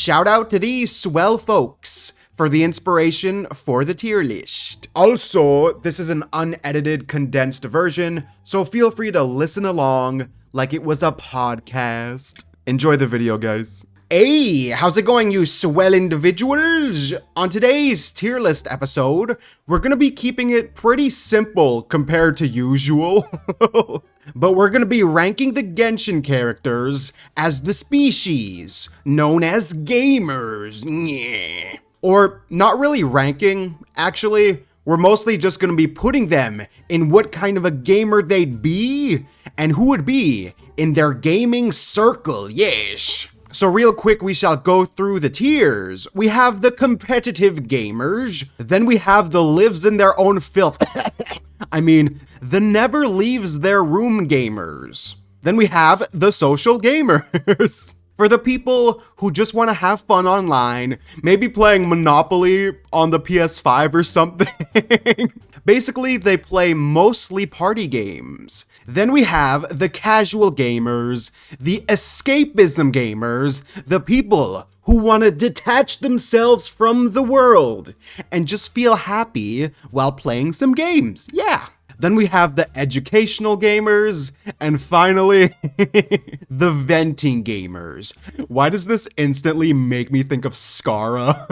shout out to these swell folks for the inspiration for the tier list. Also, this is an unedited, condensed version, so feel free to listen along like it was a podcast. Enjoy the video, guys. Hey, how's it going, you swell individuals? On today's tier list episode, we're gonna be keeping it pretty simple compared to usual. But we're gonna be ranking the Genshin characters as the species, known as gamers. Yeah. Or not really ranking, actually. We're mostly just gonna be putting them in what kind of a gamer they'd be, and who would be in their gaming circle, yes. So real quick, we shall go through the tiers. We have the competitive gamers, then we have the lives in their own filth. I mean, the never leaves their room gamers. Then we have the social gamers. For the people who just want to have fun online, maybe playing Monopoly on the PS5 or something. Basically, they play mostly party games. Then we have the casual gamers, the escapism gamers, the people who want to detach themselves from the world and just feel happy while playing some games. Yeah. Then we have the educational gamers, and finally, the venting gamers. Why does this instantly make me think of Skara?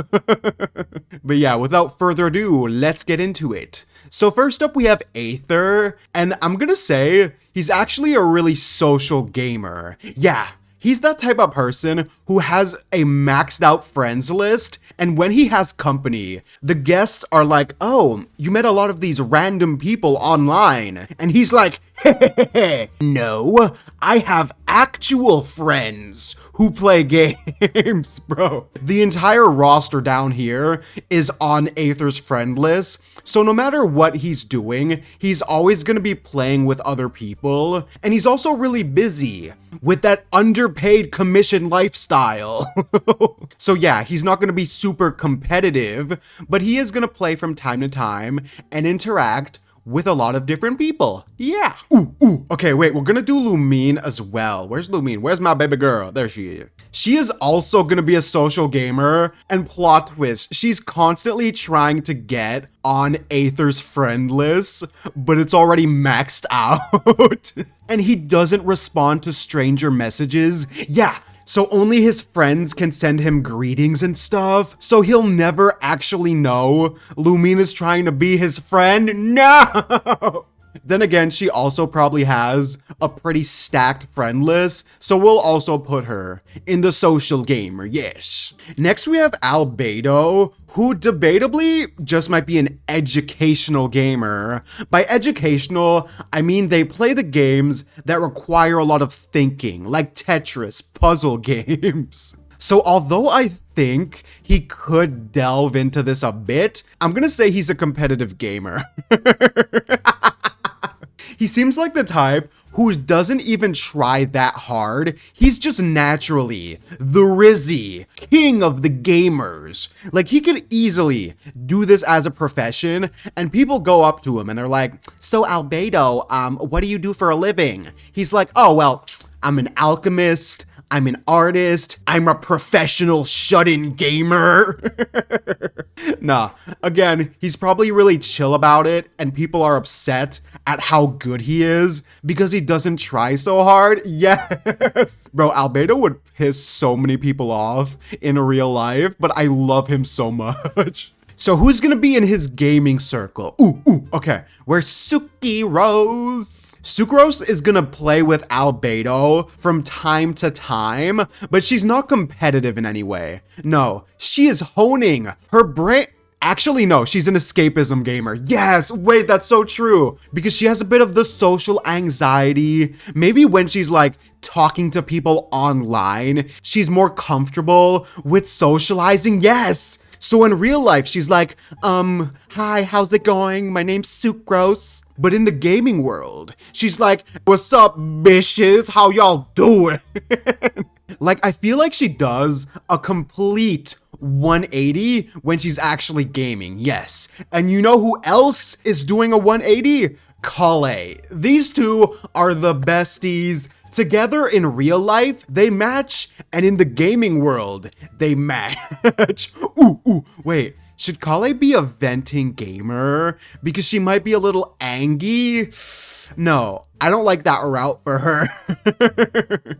But yeah, without further ado, let's get into it. So first up, we have Aether, and I'm gonna say he's actually a really social gamer. Yeah. He's that type of person who has a maxed out friends list, and when he has company, the guests are like, oh, you met a lot of these random people online. And he's like, hey, no, I have actual friends who play games, bro. The entire roster down here is on Aether's friend list. So no matter what he's doing, he's always gonna be playing with other people. And he's also really busy with that underpaid commission lifestyle. So yeah, he's not gonna be super competitive, but he is gonna play from time to time and interact with a lot of different people. Yeah. Ooh. Okay, wait, we're gonna do Lumine as well. Where's Lumine? Where's my baby girl? There she is. She is also gonna be a social gamer, and plot twist, she's constantly trying to get on Aether's friend list, but it's already maxed out. And he doesn't respond to stranger messages. Yeah. So only his friends can send him greetings and stuff, so he'll never actually know Lumine is trying to be his friend. No! Then again, she also probably has a pretty stacked friend list, so we'll also put her in the social gamer, yes. Next we have Albedo, who debatably just might be an educational gamer. By educational, I mean they play the games that require a lot of thinking, like Tetris, puzzle games. So although I think he could delve into this a bit, I'm gonna say he's a competitive gamer. He seems like the type who doesn't even try that hard. He's just naturally the Rizzy, king of the gamers. Like, he could easily do this as a profession, and people go up to him and they're like, so Albedo, what do you do for a living? He's like, oh, well, I'm an alchemist, I'm an artist, I'm a professional shut-in gamer. Nah, again, he's probably really chill about it, and people are upset at how good he is because he doesn't try so hard. Yes. Bro, Albedo would piss so many people off in real life, but I love him so much. So who's gonna be in his gaming circle? Okay. Where's Sukeros? Sukeros is gonna play with Albedo from time to time, but she's not competitive in any way. No, she is honing her brain. Actually, no, she's an escapism gamer. Yes, wait, that's so true. Because she has a bit of the social anxiety. Maybe when she's like talking to people online, she's more comfortable with socializing. Yes. So in real life, she's like, hi, how's it going? My name's Sucrose. But in the gaming world, she's like, what's up, bitches? How y'all doing? Like, I feel like she does a complete 180 when she's actually gaming, yes. And you know who else is doing a 180? Kale. These two are the besties Together in real life, they match, and in the gaming world, they match. Wait. Should Kale be a venting gamer? Because she might be a little angry? No, I don't like that route for her.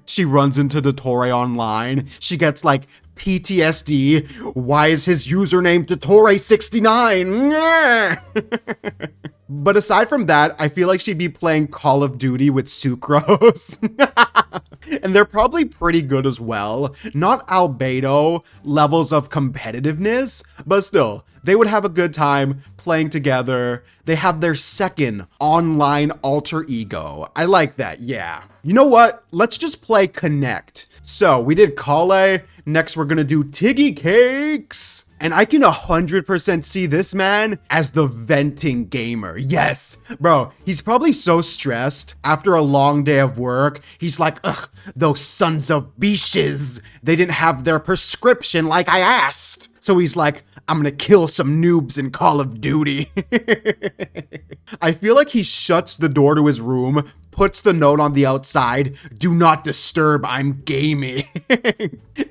She runs into Dottore online. She gets like PTSD. Why is his username Dottore69? But aside from that, I feel like she'd be playing Call of Duty with Sucrose. And they're probably pretty good as well. Not albedo levels of competitiveness, but still, they would have a good time playing together. They have their second online alter ego. I like that, yeah. You know what? Let's just play Connect. So we did Kale. Next, we're gonna do Tiggy Cakes. And I can 100% see this man as the venting gamer. Yes, bro, he's probably so stressed after a long day of work. He's like, ugh, those sons of bitches. They didn't have their prescription like I asked. So he's like, I'm gonna kill some noobs in Call of Duty. I feel like he shuts the door to his room, puts the note on the outside, do not disturb, I'm gaming.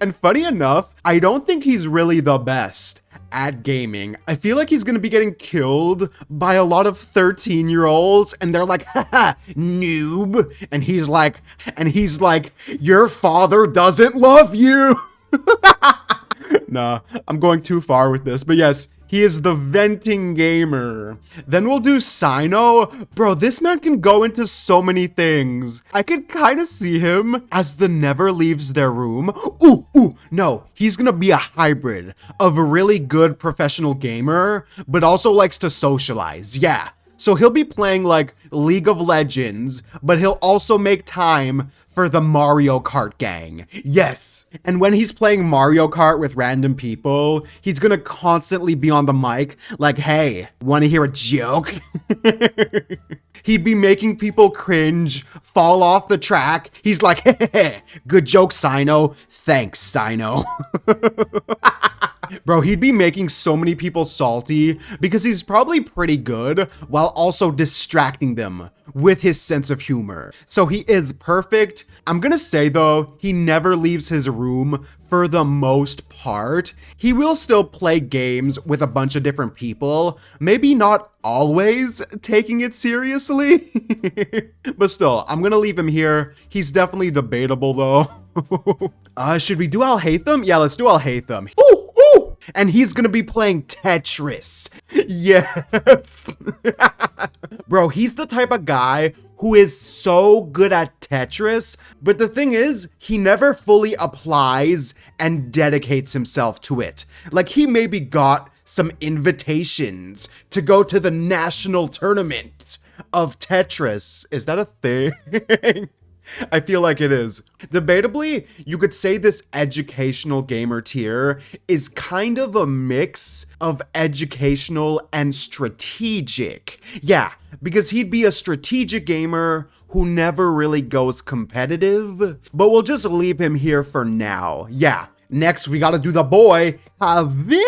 And funny enough, I don't think he's really the best at gaming. I feel like he's gonna be getting killed by a lot of 13-year-olds and they're like, haha, noob. And he's like, your father doesn't love you. Nah, I'm going too far with this, but yes, he is the venting gamer. Then we'll do Sino. Bro, this man can go into so many things. I could kind of see him as the never leaves their room. No, he's gonna be a hybrid of a really good professional gamer, but also likes to socialize, yeah. So he'll be playing like League of Legends, but he'll also make time for the Mario Kart gang. Yes. And when he's playing Mario Kart with random people, he's gonna constantly be on the mic like, hey, wanna hear a joke? He'd be making people cringe, fall off the track. He's like, hey, good joke, Sino. Thanks, Sino. Bro, he'd be making so many people salty because he's probably pretty good while also distracting them with his sense of humor. So he is perfect. I'm gonna say though, he never leaves his room for the most part. He will still play games with a bunch of different people, maybe not always taking it seriously. But still, I'm gonna leave him here. He's definitely debatable though. Should we do Alhaitham? Yeah, let's do Alhaitham. And he's gonna be playing Tetris. Yes. Bro, he's the type of guy who is so good at Tetris, but the thing is, he never fully applies and dedicates himself to it. Like, he maybe got some invitations to go to the national tournament of Tetris. Is that a thing? I feel like it is. Debatably, you could say this educational gamer tier is kind of a mix of educational and strategic. Yeah, because he'd be a strategic gamer who never really goes competitive, but we'll just leave him here for now. Yeah, next we gotta do the boy, Javier.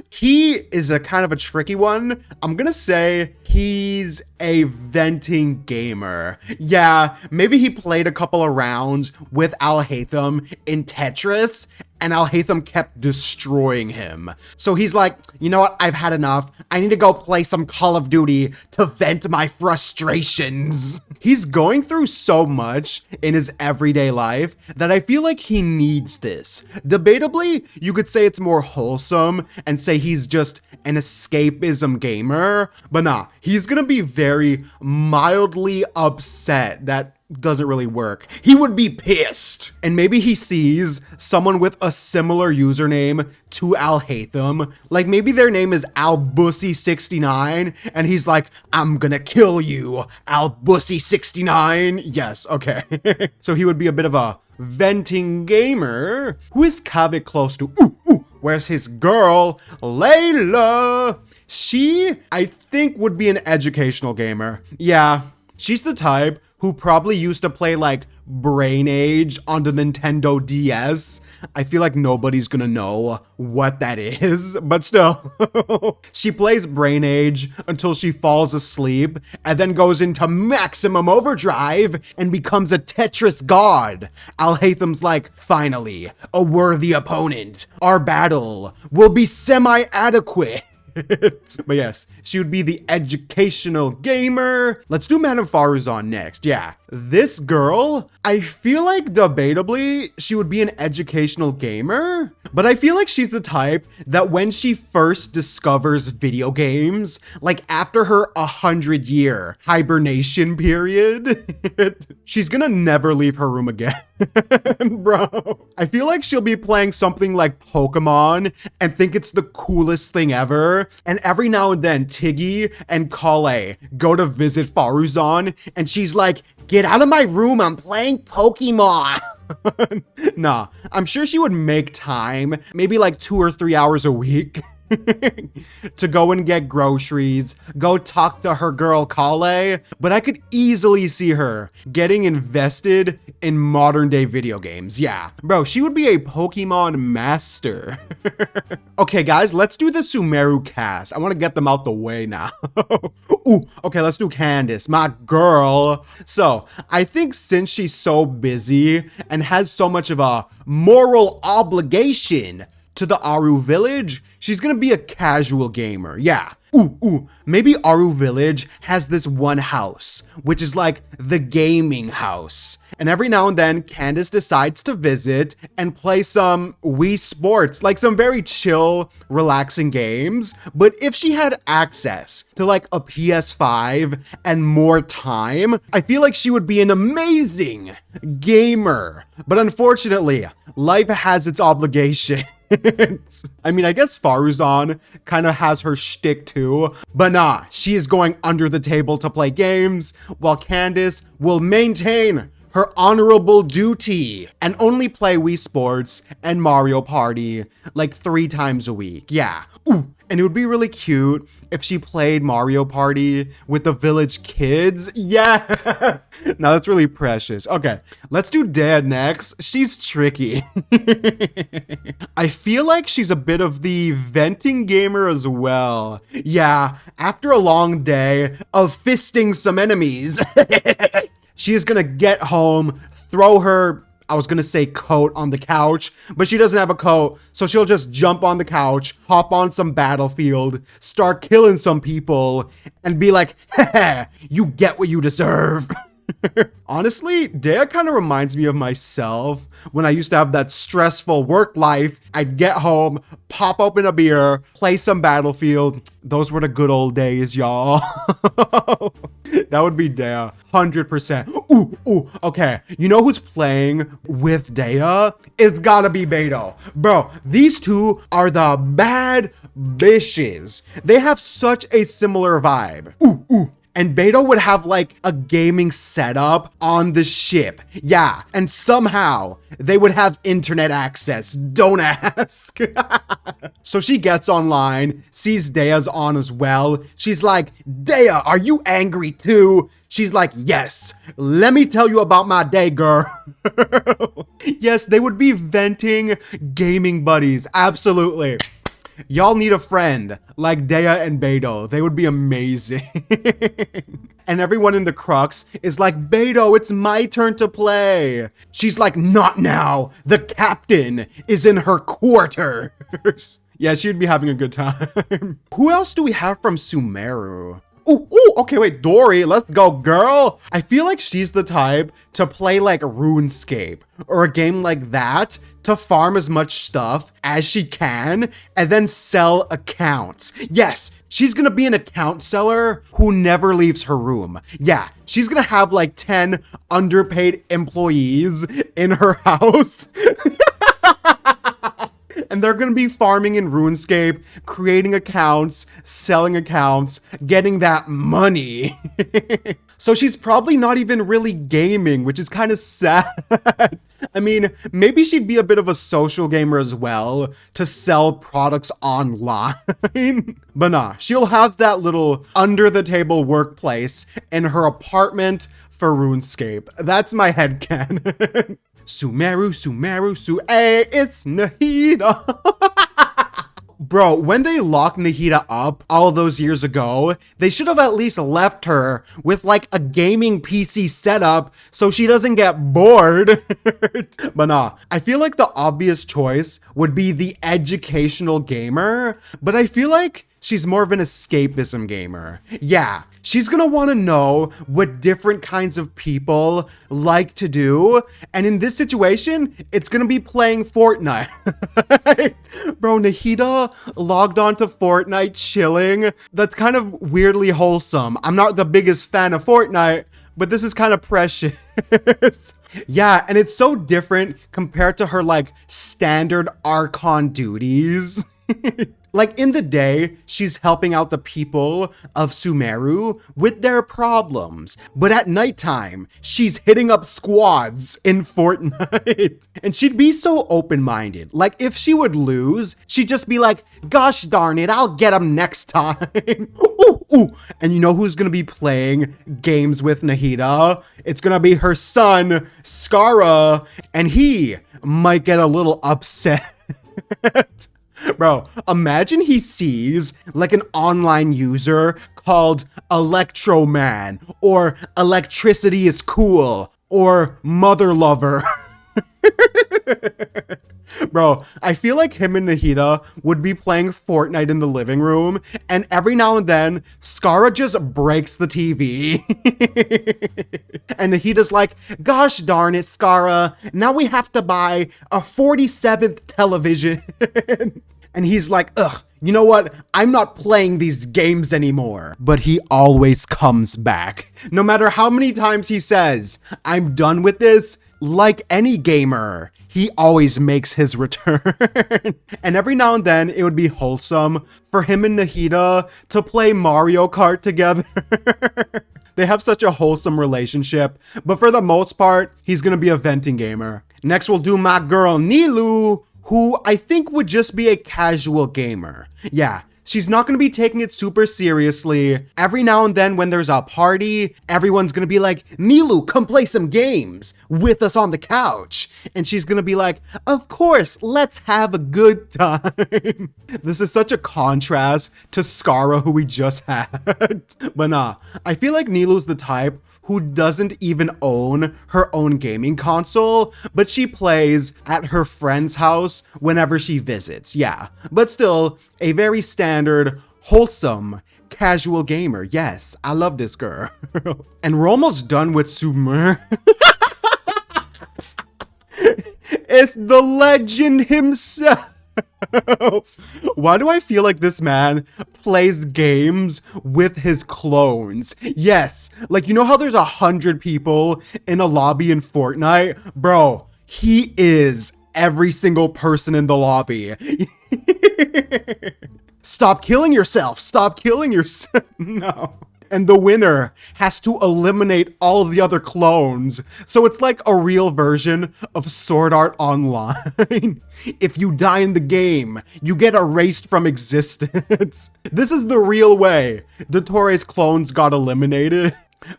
He is a kind of a tricky one. I'm gonna say he's a venting gamer. Yeah, maybe he played a couple of rounds with Alhaitham in Tetris, and Alhaitham kept destroying him. So he's like, you know what, I've had enough. I need to go play some Call of Duty to vent my frustrations. He's going through so much in his everyday life that I feel like he needs this. Debatably, you could say it's more wholesome and say he's just an escapism gamer, but nah, he's gonna be very mildly upset. That doesn't really work. He would be pissed. And maybe he sees someone with a similar username to Alhaitham. Like maybe their name is Albussy69 and he's like, I'm gonna kill you, Albussy69. Yes, okay. So he would be a bit of a venting gamer. Who is Kavik close to? Where's his girl, Layla? She, I think, would be an educational gamer. Yeah, she's the type who probably used to play like Brain Age on the Nintendo DS. I feel like nobody's gonna know what that is, but still. She plays Brain Age until she falls asleep and then goes into maximum overdrive and becomes a Tetris god. Alhatham's like, finally, a worthy opponent. Our battle will be semi-adequate. But yes, she would be the educational gamer. Let's do Madame Faruzan next. Yeah, this girl, I feel like debatably she would be an educational gamer, but I feel like she's the type that when she first discovers video games, like after her 100-year hibernation period, she's gonna never leave her room again. Bro, I feel like she'll be playing something like Pokemon and think it's the coolest thing ever. And every now and then, Tiggy and Kale go to visit Faruzan, and she's like, get out of my room, I'm playing Pokemon. Nah, I'm sure she would make time, maybe like 2 or 3 hours a week, to go and get groceries, go talk to her girl Kale, but I could easily see her getting invested in modern day video games. Yeah, bro, she would be a Pokemon master. Okay, guys, let's do the Sumeru cast. I want to get them out the way now. Ooh, okay, let's do Candace, my girl. So, I think since she's so busy and has so much of a moral obligation to the Aru village, she's gonna be a casual gamer. Yeah. Maybe Aru village has this one house, which is like the gaming house. And every now and then, Candace decides to visit and play some Wii Sports, like some very chill, relaxing games. But if she had access to like a PS5 and more time, I feel like she would be an amazing gamer. But unfortunately, life has its obligation. I mean, I guess Faruzan kind of has her shtick too, but nah, she is going under the table to play games, while Candace will maintain her honorable duty and only play Wii Sports and Mario Party like 3 times a week. Yeah. And it would be really cute if she played Mario Party with the village kids. Yeah. Now that's really precious. Okay, let's do Dad next. She's tricky. I feel like she's a bit of the venting gamer as well. Yeah, after a long day of fisting some enemies, she is gonna get home, throw her, I was gonna say coat on the couch, but she doesn't have a coat, so she'll just jump on the couch, hop on some battlefield, start killing some people, and be like, heh, you get what you deserve. Honestly, Dea kind of reminds me of myself when I used to have that stressful work life. I'd get home, pop open a beer, play some Battlefield. Those were the good old days, y'all. That would be Dea, 100%. Okay. You know who's playing with Dea? It's gotta be Beto. Bro, these two are the bad bitches. They have such a similar vibe. And Beto would have like a gaming setup on the ship. Yeah, and somehow they would have internet access. Don't ask. So she gets online, sees Dea's on as well. She's like, Dea, are you angry too? She's like, yes, let me tell you about my day, girl. Yes, they would be venting gaming buddies. Absolutely. Y'all need a friend like Dea and Beto. They would be amazing. And everyone in the Crux is like, Beto, it's my turn to play. She's like, not now. The captain is in her quarters. Yeah, she'd be having a good time. Who else do we have from Sumeru? Okay, wait, Dory, let's go, girl. I feel like she's the type to play like RuneScape or a game like that to farm as much stuff as she can and then sell accounts. Yes, she's gonna be an account seller who never leaves her room. Yeah, she's gonna have like 10 underpaid employees in her house. And they're gonna be farming in RuneScape, creating accounts, selling accounts, getting that money. So she's probably not even really gaming, which is kind of sad. I mean, maybe she'd be a bit of a social gamer as well to sell products online. But nah, she'll have that little under the table workplace in her apartment for RuneScape. That's my headcanon. Sumeru, hey, it's Nahida. Bro, when they locked Nahida up all those years ago, they should have at least left her with like a gaming PC setup so she doesn't get bored. But nah, I feel like the obvious choice would be the educational gamer, but I feel like she's more of an escapism gamer. Yeah, she's gonna wanna know what different kinds of people like to do. And in this situation, it's gonna be playing Fortnite. Bro, Nahida logged on to Fortnite chilling. That's kind of weirdly wholesome. I'm not the biggest fan of Fortnite, but this is kind of precious. Yeah, and it's so different compared to her like standard Archon duties. Like in the day, she's helping out the people of Sumeru with their problems. But at nighttime, she's hitting up squads in Fortnite. And she'd be so open-minded. Like if she would lose, she'd just be like, gosh darn it, I'll get him next time. Ooh, ooh. And you know who's gonna be playing games with Nahida? It's gonna be her son, Skara, and he might get a little upset. Bro, imagine he sees like an online user called Electroman or Electricity is Cool or Mother Lover. Bro, I feel like him and Nahida would be playing Fortnite in the living room, and every now and then, Skara just breaks the TV. And Nahida's like, gosh darn it, Skara, now we have to buy a 47th television. And he's like, ugh, you know what? I'm not playing these games anymore. But he always comes back. No matter how many times he says, I'm done with this, like any gamer, he always makes his return. And every now and then, it would be wholesome for him and Nahida to play Mario Kart together. They have such a wholesome relationship, but for the most part, he's gonna be a venting gamer. Next, we'll do my girl Nilou, who I think would just be a casual gamer. Yeah, she's not gonna be taking it super seriously. Every now and then when there's a party, everyone's gonna be like, Nilou, come play some games with us on the couch. And she's gonna be like, of course, let's have a good time. This is such a contrast to Skara, who we just had. But nah, I feel like Nilou's the type who doesn't even own her own gaming console, but she plays at her friend's house whenever she visits. Yeah, but still a very standard, wholesome, casual gamer. Yes, I love this girl. And we're almost done with Sumeru. It's the legend himself. Why do I feel like this man plays games with his clones? Yes, like you know how there's 100 people in a lobby in Fortnite? Bro, he is every single person in the lobby. Stop killing yourself. Stop killing yourself. No. And the winner has to eliminate all the other clones. So it's like a real version of Sword Art Online. If you die in the game, you get erased from existence. This is the real way Dottoro's clones got eliminated.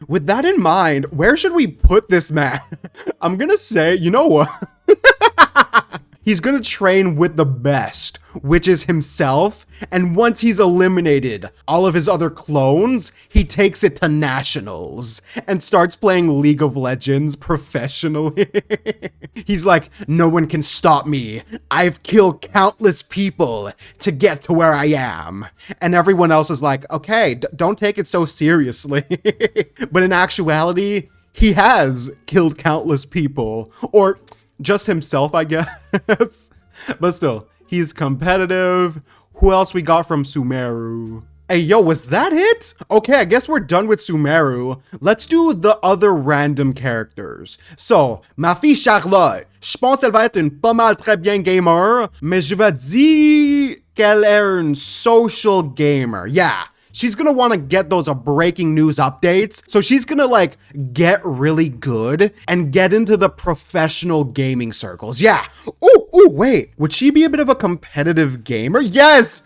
With that in mind, where should we put this man? I'm gonna say, you know what? He's gonna train with the best, which is himself, and once he's eliminated all of his other clones, he takes it to nationals and starts playing League of Legends professionally. He's like, no one can stop me. I've killed countless people to get to where I am. And everyone else is like, okay, don't take it so seriously. But in actuality, he has killed countless people, or just himself, I guess. But still, he's competitive. Who else we got from Sumeru? Hey, yo, was that it? Okay, I guess we're done with Sumeru. Let's do the other random characters. So, ma fille Charlotte, je pense qu'elle va être une pas mal très bien gamer, mais je vais dire qu'elle est une social gamer. Yeah. She's gonna want to get those breaking news updates. So she's gonna like get really good and get into the professional gaming circles. Yeah. Ooh, wait. Would she be a bit of a competitive gamer? Yes.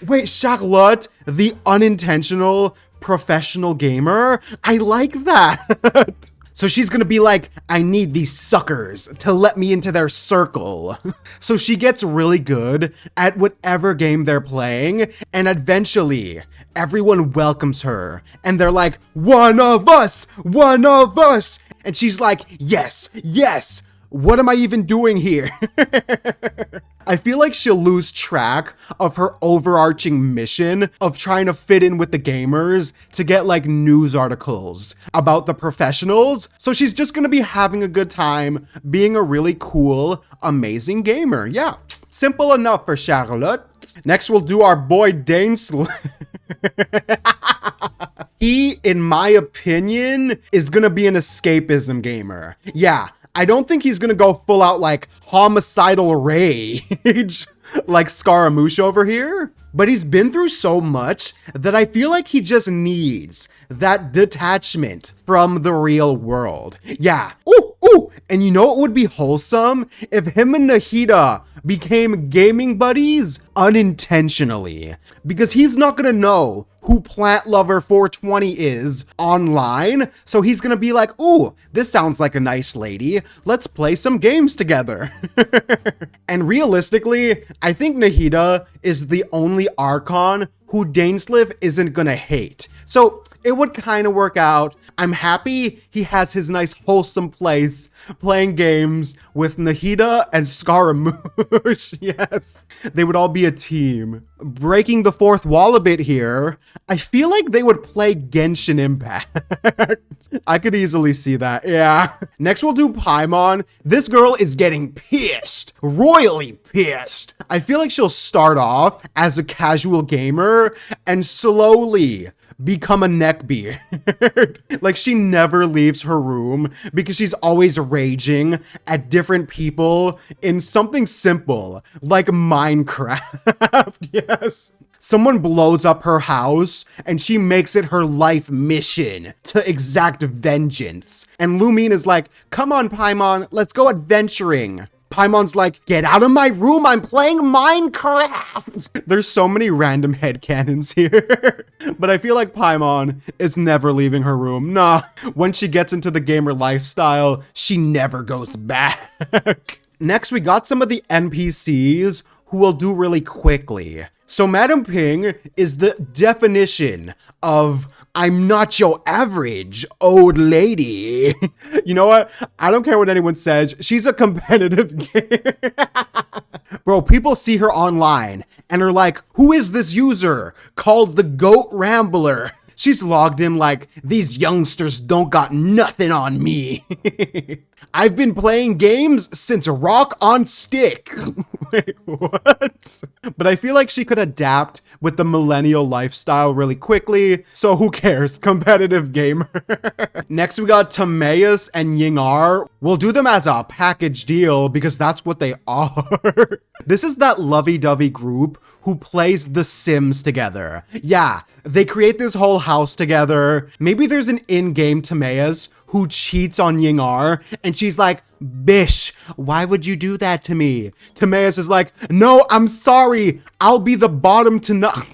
Wait, Charlotte, the unintentional professional gamer? I like that. So she's gonna be like, I need these suckers to let me into their circle. So she gets really good at whatever game they're playing, and eventually everyone welcomes her and they're like, one of us, one of us. And she's like, yes, yes. What am I even doing here? I feel like she'll lose track of her overarching mission of trying to fit in with the gamers to get like news articles about the professionals. So she's just gonna be having a good time being a really cool, amazing gamer. Yeah, simple enough for Charlotte. Next, we'll do our boy Dainsl. He, in my opinion, is gonna be an escapism gamer. Yeah. I don't think he's gonna go full out like homicidal rage like Scaramouche over here, but he's been through so much that I feel like he just needs that detachment from the real world. Yeah. Ooh. And you know what would be wholesome? If him and Nahida became gaming buddies unintentionally, because he's not gonna know who Plant Lover 420 is online. So he's gonna be like, ooh, this sounds like a nice lady. Let's play some games together. And realistically, I think Nahida is the only Archon who Dainsliv isn't gonna hate. So it would kind of work out. I'm happy he has his nice wholesome place playing games with Nahida and Scaramouche. Yes, they would all be a team. Breaking the fourth wall a bit here, I feel like they would play Genshin Impact. I could easily see that, yeah. Next we'll do Paimon. This girl is getting pissed, royally pissed. I feel like she'll start off as a casual gamer and slowly become a neckbeard. Like she never leaves her room because she's always raging at different people in something simple like Minecraft. Yes. Someone blows up her house and she makes it her life mission to exact vengeance. And Lumine is like, come on, Paimon, let's go adventuring. Paimon's like, get out of my room, I'm playing Minecraft. There's so many random headcanons here. But I feel like Paimon is never leaving her room. Nah, when she gets into the gamer lifestyle, she never goes back. Next, we got some of the NPCs who will do really quickly. So Madam Ping is the definition of I'm not your average old lady. You know what? I don't care what anyone says. She's a competitive gamer. Bro, people see her online and are like, who is this user called the Goat Rambler? She's logged in like, these youngsters don't got nothing on me. I've been playing games since Rock on Stick. Wait, what? But I feel like she could adapt with the millennial lifestyle really quickly, so who cares? Competitive gamer. Next, we got Timaeus and Yingar. We'll do them as a package deal because that's what they are. This is that lovey-dovey group who plays The Sims together. Yeah, they create this whole house together. Maybe there's an in-game Timaeus who cheats on Yingar, and she's like, bish, why would you do that to me? Timaeus is like, no, I'm sorry, I'll be the bottom to not.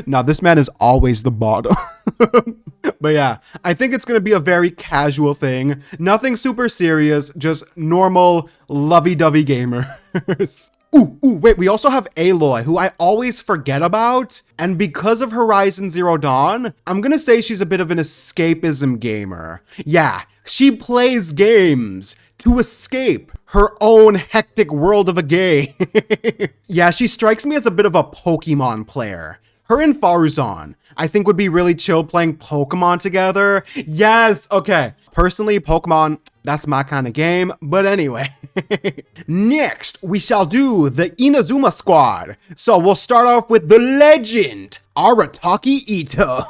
Now, this man is always the bottom. But yeah, I think it's gonna be a very casual thing. Nothing super serious, just normal, lovey-dovey gamers. Ooh, wait, we also have Aloy, who I always forget about. And because of Horizon Zero Dawn, I'm gonna say she's a bit of an escapism gamer. Yeah, she plays games to escape her own hectic world of a game. Yeah, she strikes me as a bit of a Pokemon player. Her and Faruzan, I think, would be really chill playing Pokemon together. Yes, okay. Personally, Pokemon, that's my kind of game. But anyway. Next, we shall do the Inazuma squad. So we'll start off with the legend, Arataki Ito.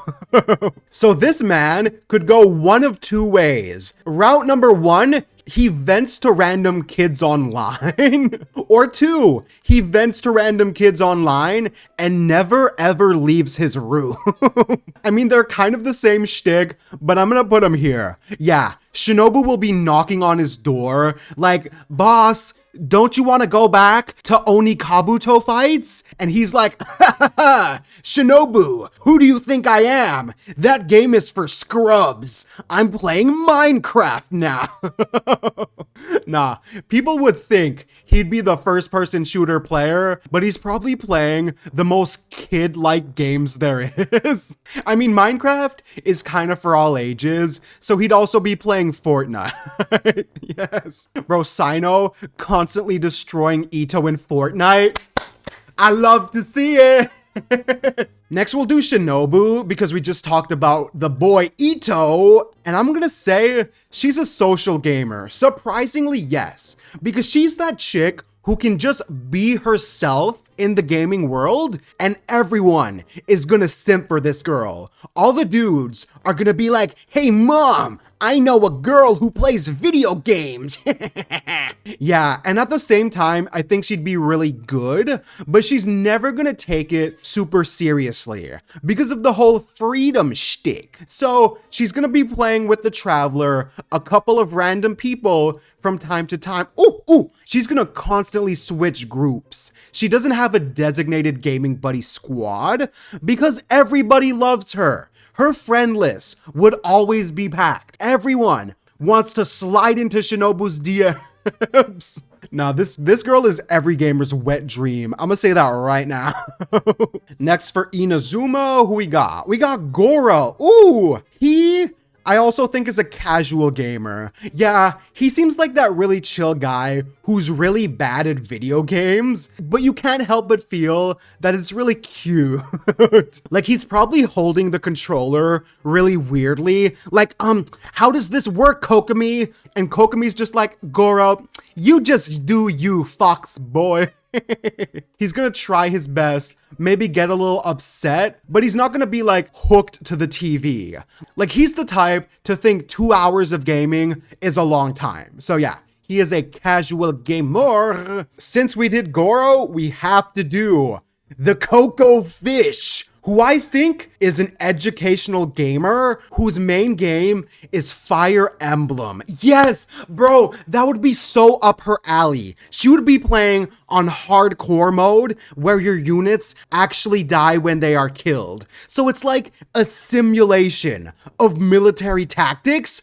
So this man could go one of two ways. Route number one, he vents to random kids online. Or two, he vents to random kids online and never ever leaves his room. I mean, they're kind of the same shtick, but I'm gonna put him here. Yeah, Shinobu will be knocking on his door like, boss, don't you want to go back to Oni Kabuto fights? And he's like, ha ha ha, Shinobu, who do you think I am? That game is for scrubs. I'm playing Minecraft now. Nah, people would think he'd be the first person shooter player, but he's probably playing the most kid-like games there is. I mean, Minecraft is kind of for all ages, so he'd also be playing Fortnite. Yes. Bro, Sino constantly destroying Ito in Fortnite. I love to see it. Next, we'll do Shinobu because we just talked about the boy Ito, and I'm gonna say she's a social gamer. Surprisingly, yes, because she's that chick who can just be herself in the gaming world, and everyone is gonna simp for this girl. All the dudes are gonna be like, hey mom, I know a girl who plays video games. Yeah, and at the same time, I think she'd be really good, but she's never gonna take it super seriously because of the whole freedom shtick. So she's gonna be playing with the Traveler, a couple of random people from time to time. Ooh, she's gonna constantly switch groups. She doesn't have a designated gaming buddy squad because everybody loves her. Her friend list would always be packed. Everyone wants to slide into Shinobu's DMs. Nah, this girl is every gamer's wet dream. I'm gonna say that right now. Next for Inazuma, who we got? We got Goro. Ooh, I also think is a casual gamer. Yeah, he seems like that really chill guy who's really bad at video games, but you can't help but feel that it's really cute. Like he's probably holding the controller really weirdly. Like, how does this work, Kokomi? And Kokomi's just like, Goro, you just do you, fox boy. He's gonna try his best, maybe get a little upset, but he's not gonna be like hooked to the TV. Like he's the type to think 2 hours of gaming is a long time. So yeah, he is a casual gamer. Since we did Goro, we have to do the Coco Fish, who I think is an educational gamer whose main game is Fire Emblem. Yes, bro, that would be so up her alley. She would be playing on hardcore mode where your units actually die when they are killed. So it's like a simulation of military tactics.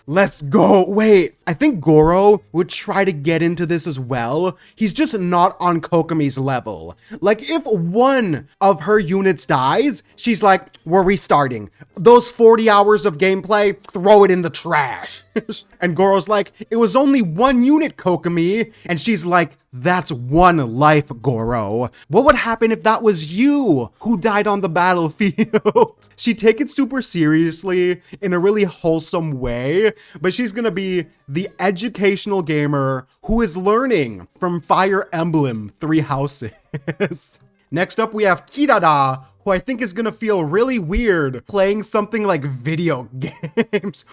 Let's go. Wait, I think Goro would try to get into this as well. He's just not on Kokomi's level. Like if one of her units dies, she's like, we're restarting. Those 40 hours of gameplay, throw it in the trash. And Goro's like, it was only one unit, Kokomi. And she's like, that's one life, Goro. What would happen if that was you who died on the battlefield? She take it super seriously in a really wholesome way, but she's gonna be the educational gamer who is learning from Fire Emblem 3 Houses. Next up, we have Kirada, who I think is gonna feel really weird playing something like video games.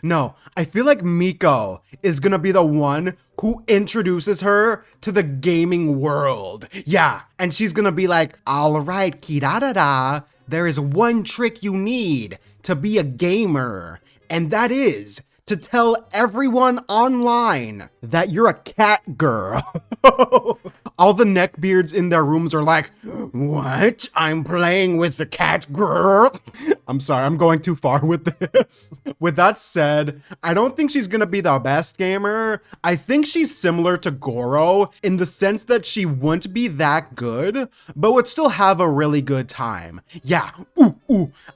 No, I feel like Miko is gonna be the one who introduces her to the gaming world. Yeah, and she's gonna be like, all right, Kirada, there is one trick you need to be a gamer, and that is to tell everyone online that you're a cat girl. All the neckbeards in their rooms are like, what? I'm playing with the cat girl? I'm sorry, I'm going too far with this. With that said, I don't think she's gonna be the best gamer. I think she's similar to Goro in the sense that she wouldn't be that good, but would still have a really good time. Yeah,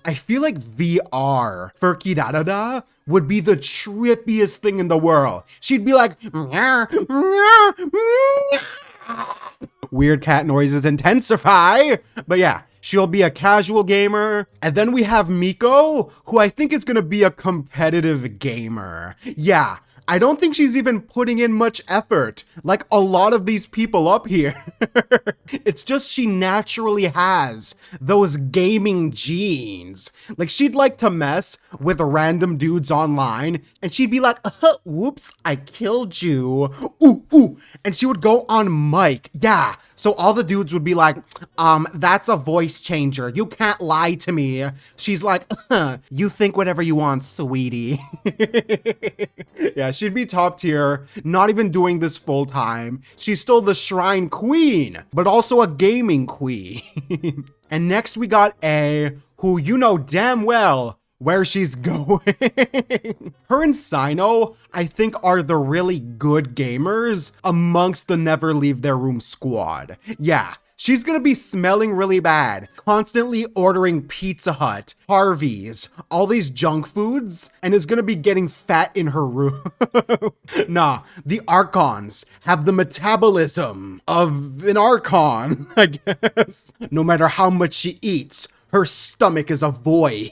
I feel like VR for Kirada would be the trippiest thing in the world. She'd be like, weird cat noises intensify. But yeah, she'll be a casual gamer. And then we have Miko, who I think is gonna be a competitive gamer. Yeah, I don't think she's even putting in much effort, like a lot of these people up here. It's just she naturally has those gaming genes. Like she'd like to mess with random dudes online, and she'd be like, whoops, I killed you. And she would go on mic. Yeah, So all the dudes would be like, that's a voice changer. You can't lie to me. She's like, you think whatever you want, sweetie. Yeah, she'd be top tier, not even doing this full time. She's still the shrine queen, but also a gaming queen. And next we got A, who you know damn well where she's going. Her and Sino, I think, are the really good gamers amongst the never leave their room squad. Yeah, she's gonna be smelling really bad, constantly ordering Pizza Hut, Harvey's, all these junk foods, and is gonna be getting fat in her room. Nah, the Archons have the metabolism of an Archon, I guess. No matter how much she eats, her stomach is a void.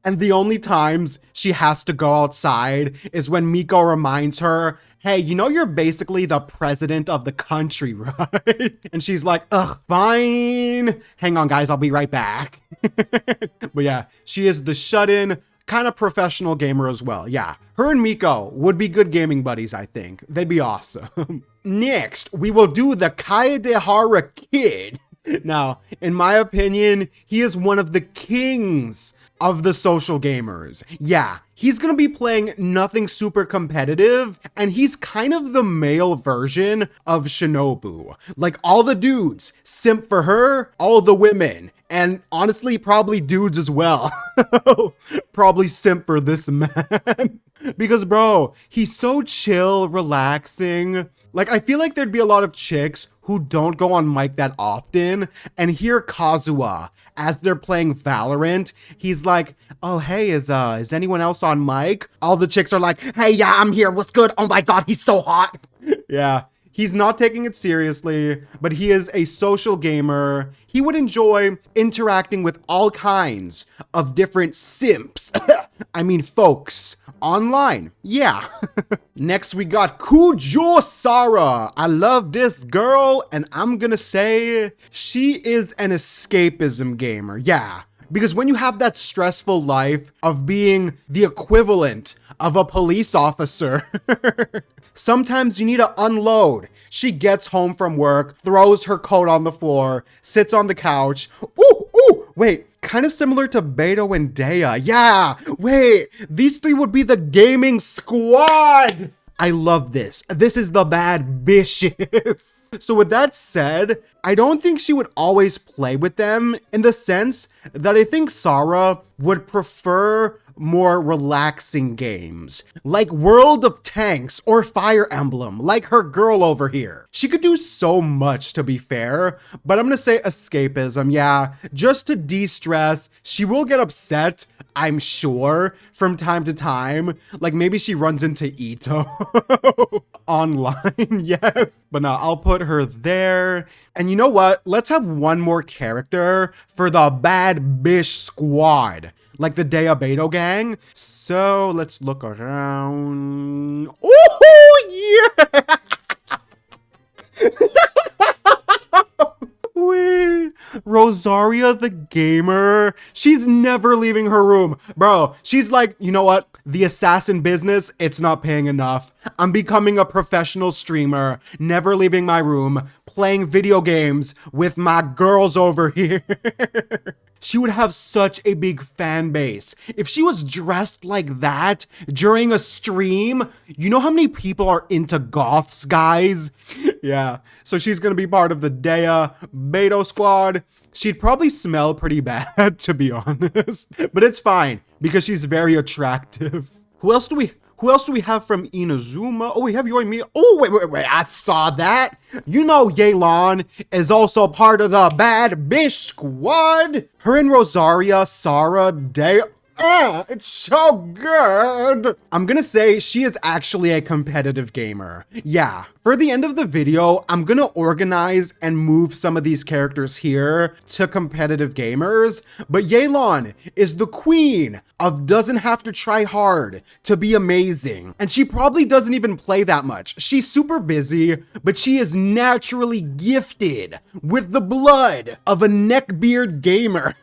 And the only times she has to go outside is when Miko reminds her, hey, you know you're basically the president of the country, right? And she's like, ugh, fine. Hang on, guys, I'll be right back. But yeah, she is the shut-in, kind of professional gamer as well. Yeah, her and Miko would be good gaming buddies, I think. They'd be awesome. Next, we will do the Kaedehara Kid. Now, in my opinion, he is one of the kings of the social gamers. Yeah, he's gonna be playing nothing super competitive, and he's kind of the male version of Shinobu. Like, all the dudes simp for her, all the women, and honestly, probably dudes as well. Probably simp for this man. Because, bro, he's so chill, relaxing. Like, I feel like there'd be a lot of chicks who don't go on mic that often and hear Kazuha as they're playing Valorant. He's like, oh, hey, is anyone else on mic? All the chicks are like, hey, yeah, I'm here. What's good? Oh my God, he's so hot. Yeah, he's not taking it seriously, but he is a social gamer. He would enjoy interacting with all kinds of different simps. I mean, folks. Online, yeah. Next, we got Kujo Sara. I love this girl, and I'm gonna say she is an escapism gamer, yeah. Because when you have that stressful life of being the equivalent of a police officer, sometimes you need to unload. She gets home from work, throws her coat on the floor, sits on the couch. Ooh, wait. Kind of similar to Beto and Dea. Yeah, wait, these three would be the gaming squad. I love this. This is the bad bitches. So with that said, I don't think she would always play with them in the sense that I think Sarah would prefer more relaxing games, like World of Tanks or Fire Emblem, like her girl over here. She could do so much, to be fair, but I'm gonna say escapism, yeah, just to de-stress. She will get upset, I'm sure, from time to time. Like maybe she runs into Ito online, yes. But no, I'll put her there. And you know what? Let's have one more character for the bad bitch squad. Like the Dea Beto gang. So let's look around. Oh, yeah! Wait, Rosaria the gamer. She's never leaving her room. Bro, she's like, you know what? The assassin business, it's not paying enough. I'm becoming a professional streamer, never leaving my room, playing video games with my girls over here. She would have such a big fan base. If she was dressed like that during a stream, you know how many people are into goths, guys? Yeah, so she's gonna be part of the Dea Beto squad. She'd probably smell pretty bad, to be honest, but it's fine because she's very attractive. Who else do we have from Inazuma? Oh, we have Yoi Mi. Oh, wait, I saw that. You know Yelan is also part of the bad bitch squad. Her and Rosaria, Sarah, Dea. It's so good. I'm gonna say she is actually a competitive gamer. Yeah, for the end of the video, I'm gonna organize and move some of these characters here to competitive gamers, but Yelan is the queen of doesn't have to try hard to be amazing. And she probably doesn't even play that much. She's super busy, but she is naturally gifted with the blood of a neckbeard gamer.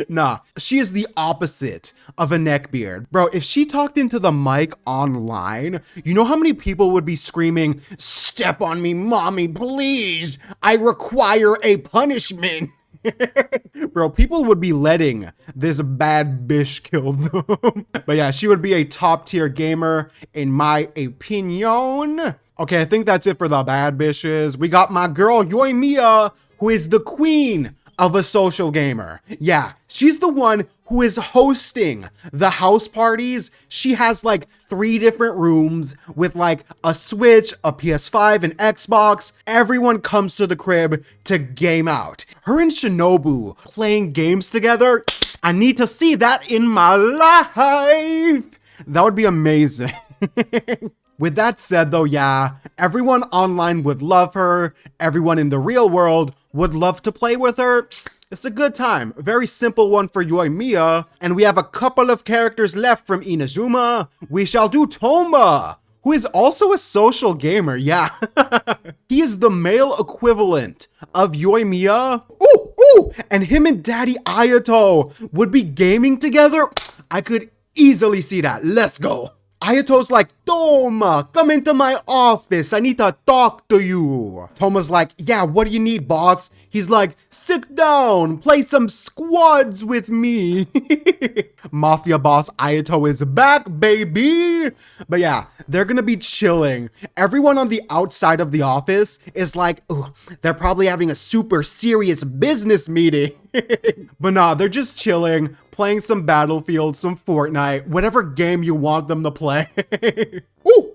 Nah, she is the opposite of a neckbeard. Bro, if she talked into the mic online, you know how many people would be screaming, "Step on me, mommy, please! I require a punishment!" Bro, people would be letting this bad bitch kill them. But yeah, she would be a top tier gamer in my opinion. Okay, I think that's it for the bad bitches. We got my girl Yoimiya, who is the queen of a social gamer. Yeah, she's the one who is hosting the house parties. She has like 3 different rooms with like a Switch, a PS5, an Xbox. Everyone comes to the crib to game out. Her and Shinobu playing games together. I need to see that in my life. That would be amazing. With that said though, yeah, everyone online would love her. Everyone in the real world would love to play with her. It's a good time. A very simple one for Yoimiya. And we have a couple of characters left from Inazuma. We shall do Toma, who is also a social gamer, yeah. He is the male equivalent of Yoimiya. Ooh, ooh! And him and Daddy Ayato would be gaming together. I could easily see that. Let's go. Ayato's like, "Toma, come into my office. I need to talk to you." Toma's like, "Yeah, what do you need, boss?" He's like, "Sit down, play some squads with me." Mafia boss Ayato is back, baby. But yeah, they're gonna be chilling. Everyone on the outside of the office is like, "Ooh, they're probably having a super serious business meeting." But nah, they're just chilling, playing some Battlefield, some Fortnite, whatever game you want them to play.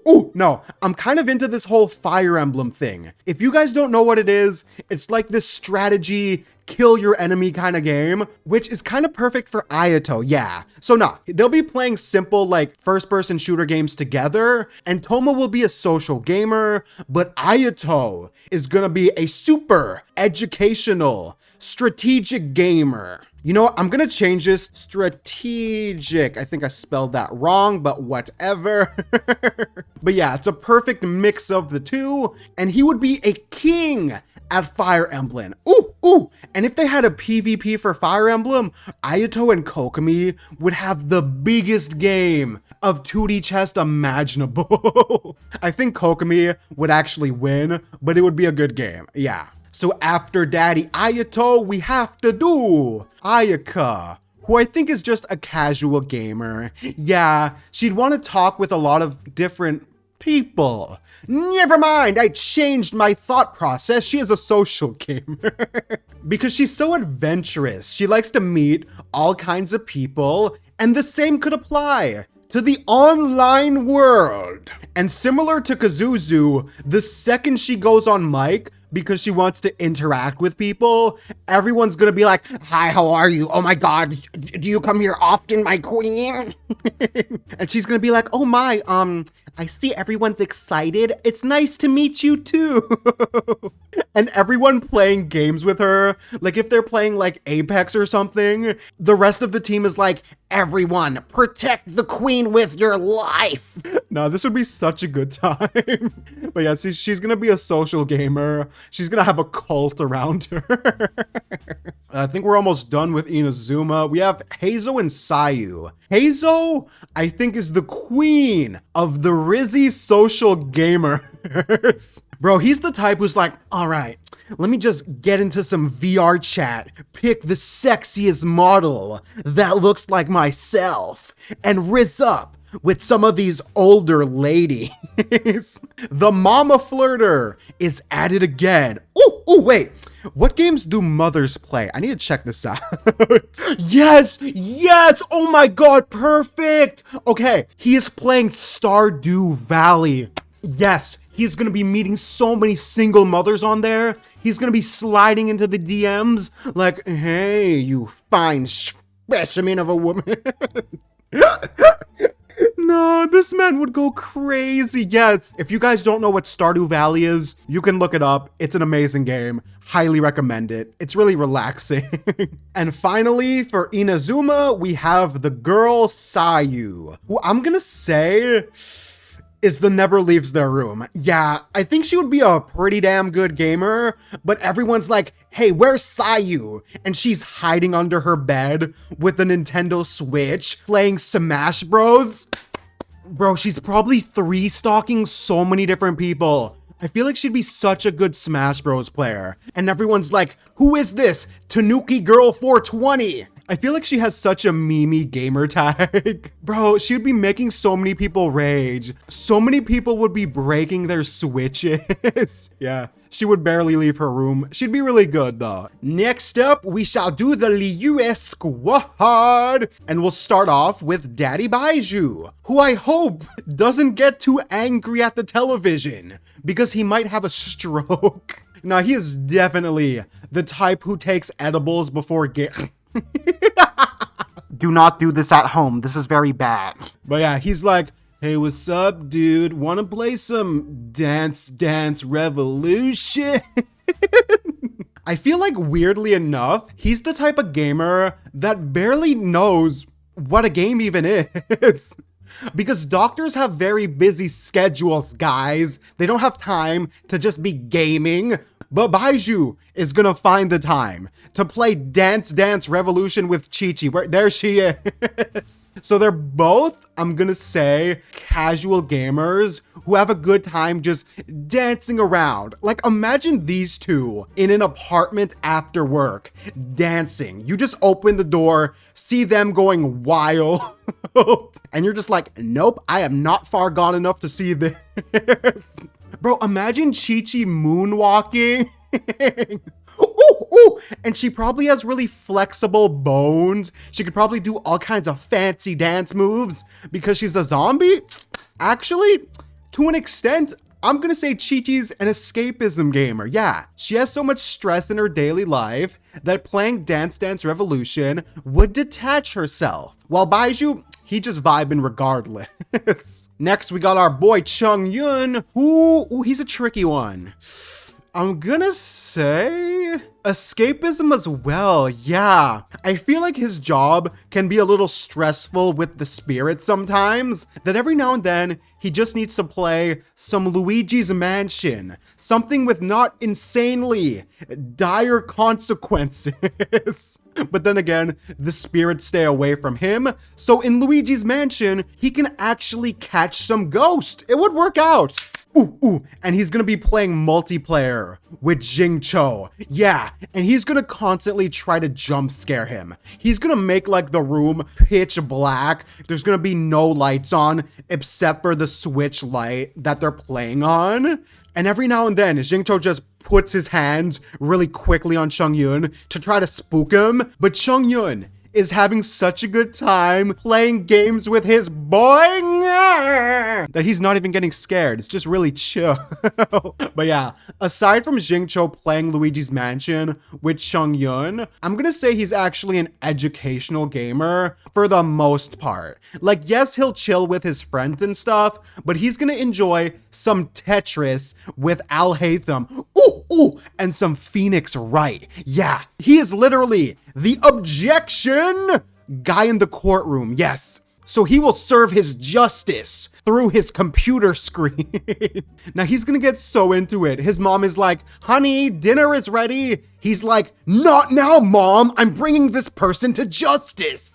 Ooh, no, I'm kind of into this whole Fire Emblem thing. If you guys don't know what it is, it's like this strategy, kill your enemy kind of game, which is kind of perfect for Ayato, yeah. So nah, they'll be playing simple like first-person shooter games together, and Toma will be a social gamer, but Ayato is gonna be a super educational, strategic gamer. You know what? I'm gonna change this. Strategic. I think I spelled that wrong, but whatever. But yeah, it's a perfect mix of the two, and he would be a king at Fire Emblem. Ooh. And if they had a PvP for Fire Emblem, Ayato and Kokomi would have the biggest game of 2D chess imaginable. I think Kokomi would actually win, but it would be a good game. Yeah. So after Daddy Ayato, we have to do Ayaka, who I think is just a casual gamer. Yeah, she'd want to talk with a lot of different people. Never mind, I changed my thought process. She is a social gamer. Because she's so adventurous. She likes to meet all kinds of people, and the same could apply to the online world. And similar to Kazuzu, the second she goes on mic, because she wants to interact with people, everyone's gonna be like, "Hi, how are you? Oh my god, do you come here often, my queen?" And she's gonna be like, "Oh my, I see everyone's excited. It's nice to meet you too." And everyone playing games with her, like if they're playing like Apex or something, the rest of the team is like, "Everyone, protect the queen with your life." No, this would be such a good time. But yeah, see, she's gonna be a social gamer. She's gonna have a cult around her. I think we're almost done with Inazuma. We have Heizo and Sayu. Heizo, I think, is the queen of the Rizzy social gamers. Bro, he's the type who's like, "All right, let me just get into some VR chat, pick the sexiest model that looks like myself, and rizz up with some of these older ladies." The mama flirter is at it again. Ooh, wait. What games do mothers play? I need to check this out. Yes! Oh my god, perfect! Okay, he is playing Stardew Valley. Yes, he's gonna be meeting so many single mothers on there. He's gonna be sliding into the DMs like, "Hey, you fine specimen of a woman." No, this man would go crazy. Yes. If you guys don't know what Stardew Valley is, you can look it up. It's an amazing game. Highly recommend it. It's really relaxing. And finally, for Inazuma, we have the girl Sayu, who I'm gonna say is the never leaves their room. Yeah, I think she would be a pretty damn good gamer, but everyone's like, hey, where's Sayu? And she's hiding under her bed with the Nintendo Switch playing Smash Bros. Bro, she's probably 3-stalking so many different people. I feel like she'd be such a good Smash Bros player. And everyone's like, who is this? Tanuki Girl 420. I feel like she has such a memey gamer tag. Bro, she would be making so many people rage. So many people would be breaking their Switches. Yeah, she would barely leave her room. She'd be really good though. Next up, we shall do the Liyue squad. And we'll start off with Daddy Baiju, who I hope doesn't get too angry at the television because he might have a stroke. Now, he is definitely the type who takes edibles before do not do this at home. This is very bad. But yeah, he's like, hey, what's up, dude? Wanna play some Dance Dance Revolution? I feel like, weirdly enough, he's the type of gamer that barely knows what a game even is. Because doctors have very busy schedules, guys. They don't have time to just be gaming. But Baiju is gonna find the time to play Dance Dance Revolution with Chi-Chi. There she is. So they're both, I'm gonna say, casual gamers who have a good time just dancing around. Like, imagine these two in an apartment after work, dancing. You just open the door, see them going wild, and you're just like, nope, I am not far gone enough to see this. Bro, imagine Chi-Chi moonwalking. Ooh, ooh. And she probably has really flexible bones. She could probably do all kinds of fancy dance moves because she's a zombie. Actually, to an extent, I'm gonna say Chi-Chi's an escapism gamer. Yeah, she has so much stress in her daily life that playing Dance Dance Revolution would detach herself. While Baiju, he just vibing regardless. Next, we got our boy Chung Yun, who, he's a tricky one. I'm gonna say escapism as well. Yeah, I feel like his job can be a little stressful with the spirits sometimes, that every now and then he just needs to play some Luigi's Mansion, something with not insanely dire consequences. But then again, the spirits stay away from him, so in Luigi's Mansion, he can actually catch some ghost. It would work out. Ooh, ooh, and he's gonna be playing multiplayer with Jingcho. Yeah, and he's gonna constantly try to jump scare him. He's gonna make like the room pitch black. There's gonna be no lights on except for the Switch light that they're playing on. And every now and then, Jingcho just puts his hands really quickly on Chung Yun to try to spook him. But Chung Yun is having such a good time playing games with his boy that he's not even getting scared. It's just really chill. But yeah, aside from Jingcho playing Luigi's Mansion with Chung Yun, I'm gonna say he's actually an educational gamer for the most part. Like, yes, he'll chill with his friends and stuff, but he's gonna enjoy some Tetris with Al Haytham. Ooh, ooh, and some Phoenix Wright. Yeah, he is literally the objection guy in the courtroom, yes. So he will serve his justice through his computer screen. Now he's gonna get so into it. His mom is like, honey, dinner is ready. He's like, not now, mom. I'm bringing this person to justice.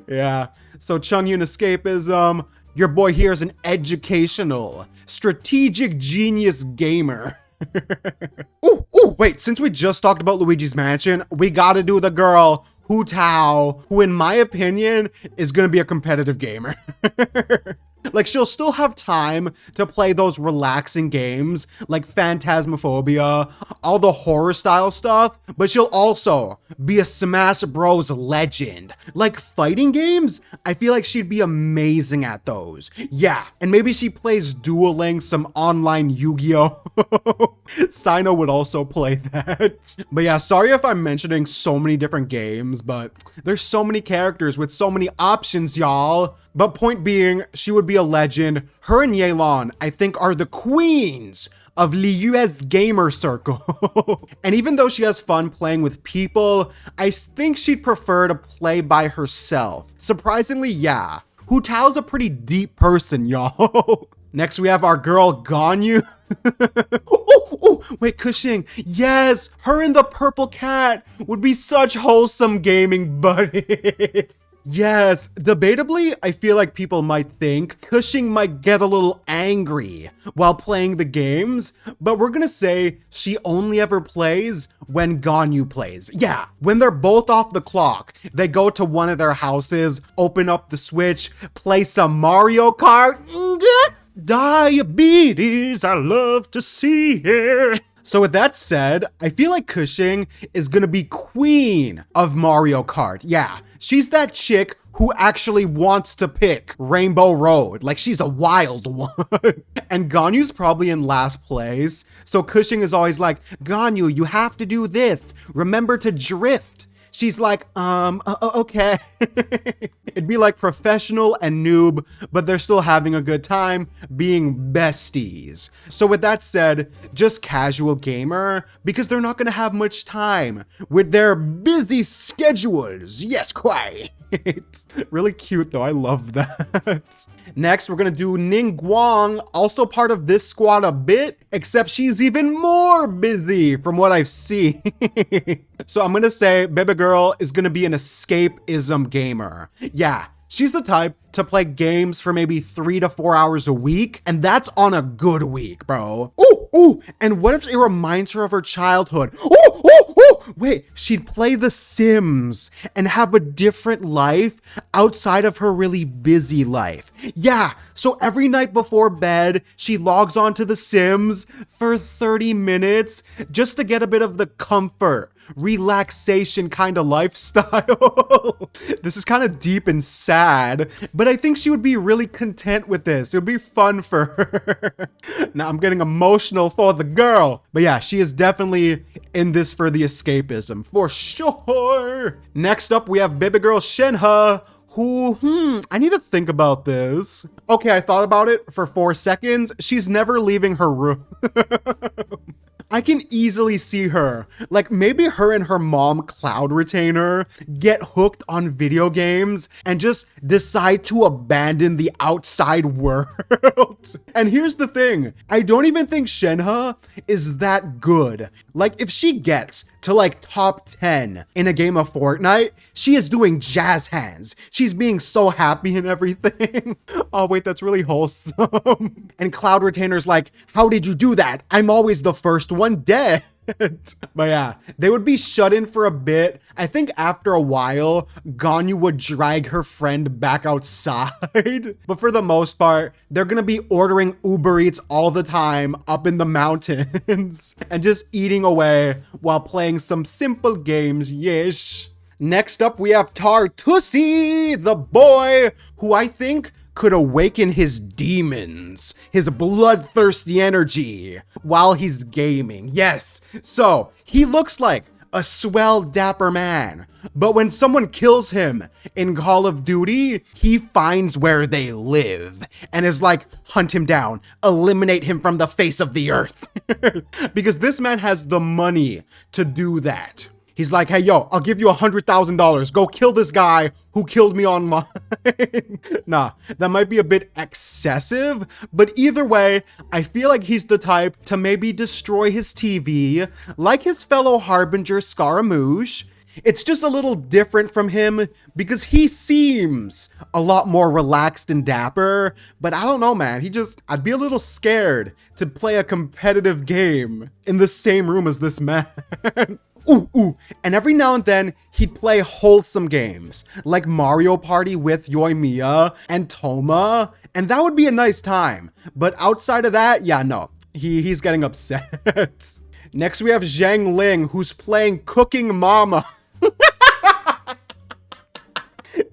Yeah, so Chung Yun escapism. Your boy here is an educational, strategic genius gamer. Ooh, ooh, wait, since we just talked about Luigi's Mansion, we gotta do the girl, Hu Tao, who in my opinion is gonna be a competitive gamer. Like, she'll still have time to play those relaxing games like Phantasmophobia, all the horror style stuff, but she'll also be a Smash Bros legend. Like fighting games, I feel like she'd be amazing at those. Yeah, and maybe she plays Duel Links, some online Yu-Gi-Oh! Sino would also play that. But yeah, sorry if I'm mentioning so many different games, but there's so many characters with so many options, y'all. But point being, she would be a legend. Her and Yelan, I think, are the queens of Liyue's gamer circle. And even though she has fun playing with people, I think she'd prefer to play by herself. Surprisingly, yeah. Hu Tao's a pretty deep person, y'all. Next, we have our girl, Ganyu. Oh, wait, Cushing. Yes, her and the purple cat would be such wholesome gaming buddies. Yes, debatably, I feel like people might think Cushing might get a little angry while playing the games, but we're gonna say she only ever plays when Ganyu plays. Yeah, when they're both off the clock, they go to one of their houses, open up the Switch, play some Mario Kart. Diabetes, I love to see it. So with that said, I feel like Cushing is gonna be queen of Mario Kart. Yeah, she's that chick who actually wants to pick Rainbow Road. Like, she's a wild one. And Ganyu's probably in last place. So Cushing is always like, Ganyu, you have to do this. Remember to drift. She's like, okay. It'd be like professional and noob, but they're still having a good time being besties. So with that said, just casual gamer, because they're not gonna have much time with their busy schedules. Yes, quite. Really cute though, I love that. Next, we're gonna do Ningguang, also part of this squad a bit, except she's even more busy from what I've seen. So I'm gonna say Baby Girl is gonna be an escapism gamer. Yeah, she's the type to play games for maybe 3 to 4 hours a week, and that's on a good week, bro. Ooh, and what if it reminds her of her childhood? Wait, she'd play The Sims and have a different life outside of her really busy life. Yeah, so every night before bed, she logs on to The Sims for 30 minutes just to get a bit of the comfort, relaxation kind of lifestyle. This is kind of deep and sad, but I think she would be really content with this. It would be fun for her. Now I'm getting emotional for the girl, but yeah, she is definitely in this for the escapism, for sure. Next up, we have baby girl Shenhe, who, I need to think about this. Okay, I thought about it for 4 seconds. She's never leaving her room. I can easily see her, like maybe her and her mom Cloud Retainer get hooked on video games and just decide to abandon the outside world. And here's the thing, I don't even think Shenhe is that good. Like if she gets to like top 10 in a game of Fortnite, she is doing jazz hands. She's being so happy and everything. Oh wait, that's really wholesome. And Cloud Retainer's like, how did you do that? I'm always the first one dead. But yeah, they would be shut in for a bit. I think after a while, Ganyu would drag her friend back outside. But for the most part, they're gonna be ordering Uber Eats all the time up in the mountains and just eating away while playing some simple games, yes. Next up, we have Tartusi, the boy who I think could awaken his demons, his bloodthirsty energy while he's gaming. Yes, so he looks like a swell dapper man, but when someone kills him in Call of Duty, he finds where they live and is like, hunt him down, eliminate him from the face of the earth. Because this man has the money to do that. He's like, hey, yo, I'll give you $100,000. Go kill this guy who killed me online. Nah, that might be a bit excessive, but either way, I feel like he's the type to maybe destroy his TV, like his fellow Harbinger Scaramouche. It's just a little different from him because he seems a lot more relaxed and dapper, but I don't know, man. I'd be a little scared to play a competitive game in the same room as this man. Ooh, and every now and then he'd play wholesome games like Mario Party with Yoimiya and Toma, and that would be a nice time. But outside of that, yeah, no, he's getting upset. Next we have Zhang Ling, who's playing Cooking Mama.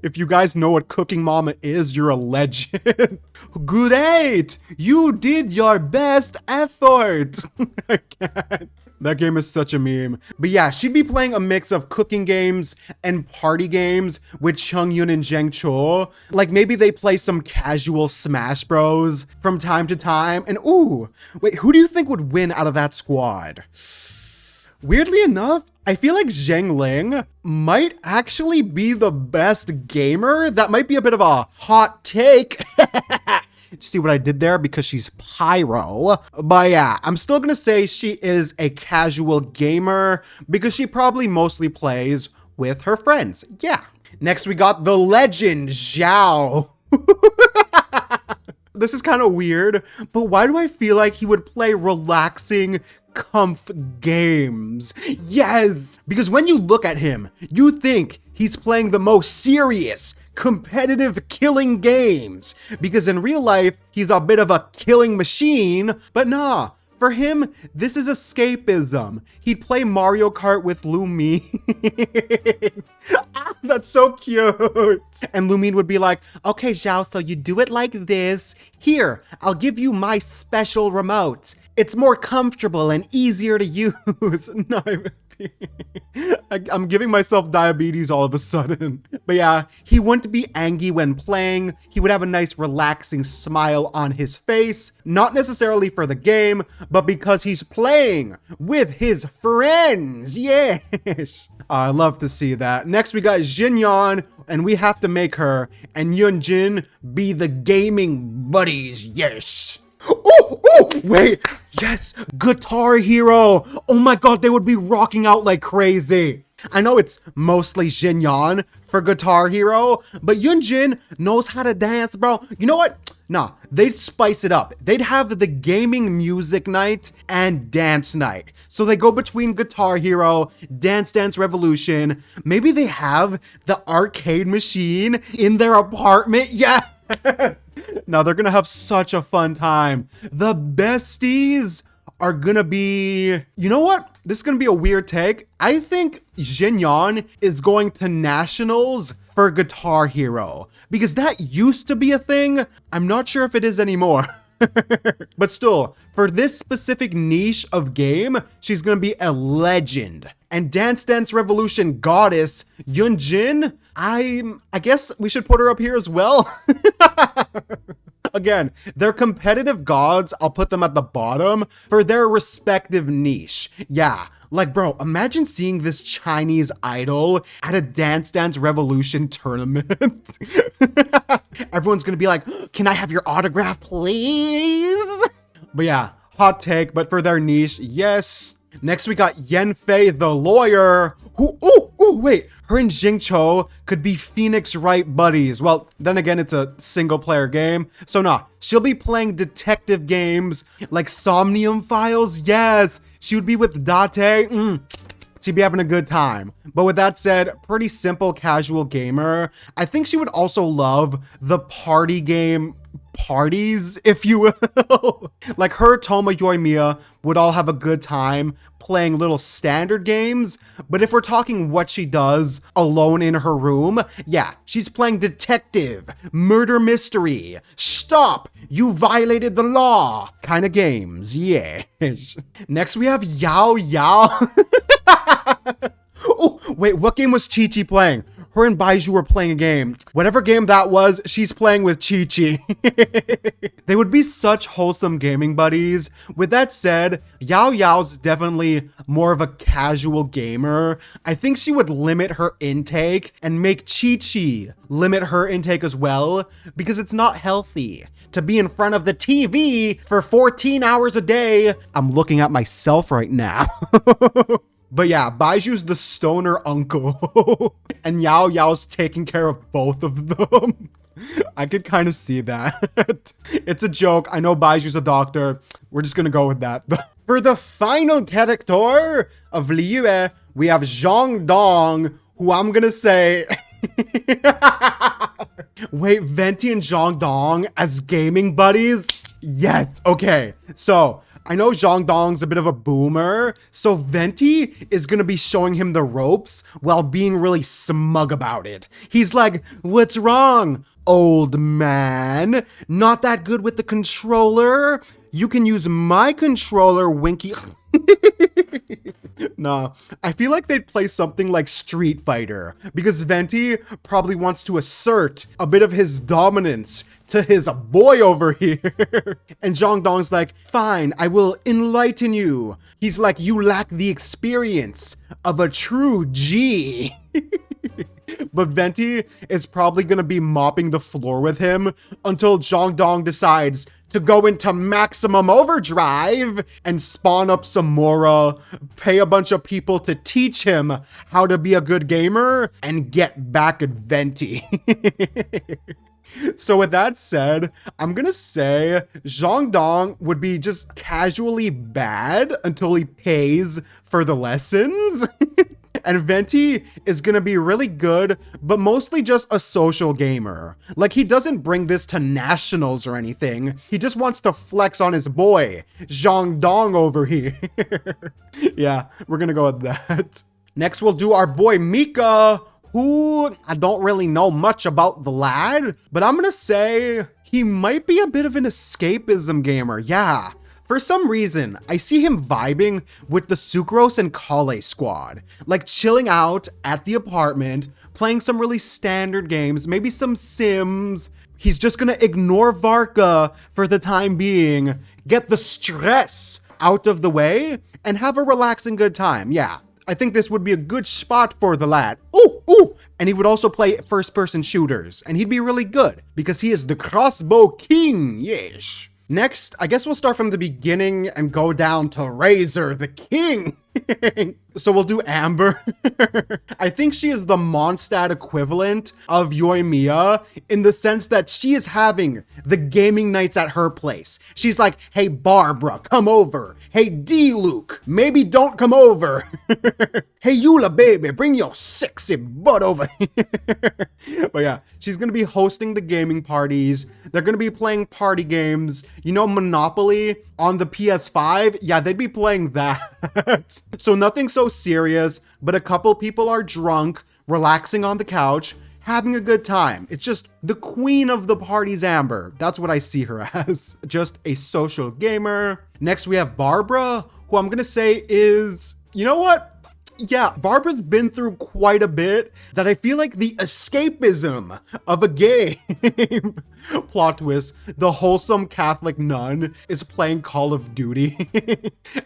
If you guys know what Cooking Mama is, you're a legend. Great! You did your best effort! I can't. That game is such a meme. But yeah, she'd be playing a mix of cooking games and party games with Chungyun and Zheng Cho. Like maybe they play some casual Smash Bros from time to time. And ooh, wait, who do you think would win out of that squad? Weirdly enough, I feel like Zhang Ling might actually be the best gamer. That might be a bit of a hot take. See what I did there? Because she's pyro. But yeah, I'm still gonna say she is a casual gamer because she probably mostly plays with her friends. Yeah. Next, we got the legend, Zhao. This is kind of weird, but why do I feel like he would play relaxing comf games? Yes! Because when you look at him, you think he's playing the most serious, competitive killing games. Because in real life, he's a bit of a killing machine, but nah. For him, this is escapism. He'd play Mario Kart with Lumine. That's so cute. And Lumine would be like, okay, Zhao, so you do it like this. Here, I'll give you my special remote. It's more comfortable and easier to use. No, I'm giving myself diabetes all of a sudden. But yeah, he wouldn't be angry when playing. He would have a nice relaxing smile on his face. Not necessarily for the game, but because he's playing with his friends. Yes. I love to see that. Next, we got Xinyan, and we have to make her and Yunjin be the gaming buddies. Yes. Oh, wait. Yes, Guitar Hero. Oh my god, they would be rocking out like crazy. I know it's mostly Xinyan for Guitar Hero, but Yunjin knows how to dance, bro. You know what? Nah, they'd spice it up. They'd have the gaming music night and dance night. So they go between Guitar Hero, Dance Dance Revolution. Maybe they have the arcade machine in their apartment. Yeah. Now they're gonna have such a fun time. The besties are gonna be, you know what? This is gonna be a weird take. I think Xinyan is going to nationals for Guitar Hero because that used to be a thing. I'm not sure if it is anymore. But still, for this specific niche of game, she's gonna be a legend. And Dance Dance Revolution goddess Yunjin, I guess we should put her up here as well. Again, they're competitive gods. I'll put them at the bottom for their respective niche. Yeah, like bro, imagine seeing this Chinese idol at a Dance Dance Revolution tournament. Everyone's gonna be like, can I have your autograph, please? But yeah, hot take, but for their niche, yes. Next, we got Yanfei the lawyer, who, wait, her and Jingcho could be Phoenix Wright buddies. Well, then again, it's a single player game. So nah, she'll be playing detective games like Somnium Files. Yes, she would be with Date. She'd be having a good time. But with that said, pretty simple casual gamer. I think she would also love the party game parties, if you will. Like her, Toma, Yoimiya would all have a good time playing little standard games. But if we're talking what she does alone in her room, yeah, she's playing detective, murder mystery, stop, you violated the law kind of games. Yeah. Next we have Yao Yao. Oh, wait, what game was Chi Chi playing? Her and Baiju were playing a game. Whatever game that was, she's playing with Chi Chi. They would be such wholesome gaming buddies. With that said, Yao Yao's definitely more of a casual gamer. I think she would limit her intake and make Chi Chi limit her intake as well, because it's not healthy to be in front of the TV for 14 hours a day. I'm looking at myself right now. But yeah, Baiju's the stoner uncle and Yao Yao's taking care of both of them. I could kind of see that. It's a joke. I know Baiju's a doctor. We're just gonna go with that. For the final character of Liyue, we have Zhang Dong, who I'm gonna say... Wait, Venti and Zhang Dong as gaming buddies? Yes, okay. So, I know Zhang Dong's a bit of a boomer, so Venti is gonna be showing him the ropes while being really smug about it. He's like, what's wrong, old man? Not that good with the controller? You can use my controller, Winky. Nah, I feel like they'd play something like Street Fighter because Venti probably wants to assert a bit of his dominance to his boy over here. And Zhang Dong's like, fine, I will enlighten you. He's like, you lack the experience of a true G. But Venti is probably gonna be mopping the floor with him until Zhongdong decides to go into maximum overdrive and spawn up Samora, pay a bunch of people to teach him how to be a good gamer, and get back at Venti. So with that said, I'm gonna say Zhongdong would be just casually bad until he pays for the lessons. And Venti is gonna be really good, but mostly just a social gamer. Like, he doesn't bring this to nationals or anything. He just wants to flex on his boy, Zhongdong over here. Yeah, we're gonna go with that. Next, we'll do our boy Mika, who I don't really know much about the lad, but I'm gonna say he might be a bit of an escapism gamer. Yeah. For some reason, I see him vibing with the Sucrose and Kale squad, like chilling out at the apartment, playing some really standard games, maybe some Sims. He's just gonna ignore Varka for the time being, get the stress out of the way, and have a relaxing good time. Yeah, I think this would be a good spot for the lad. Ooh! And he would also play first-person shooters, and he'd be really good, because he is the crossbow king, yes. Next, I guess we'll start from the beginning and go down to Razor, the king. So we'll do Amber. I think she is the Mondstadt equivalent of Yoimiya in the sense that she is having the gaming nights at her place. She's like, hey, Barbara, come over. Hey, D-Luke, maybe don't come over. Hey, Eula, baby, bring your sexy butt over here. But yeah, she's going to be hosting the gaming parties. They're going to be playing party games. You know, Monopoly on the PS5? Yeah, they'd be playing that. So nothing so serious, but a couple people are drunk, relaxing on the couch, having a good time. It's just the queen of the parties, Amber. That's what I see her as. Just a social gamer. Next, we have Barbara, who I'm gonna say is, you know what? Yeah, Barbara's been through quite a bit that I feel like the escapism of a game. Plot twist, the wholesome Catholic nun is playing Call of Duty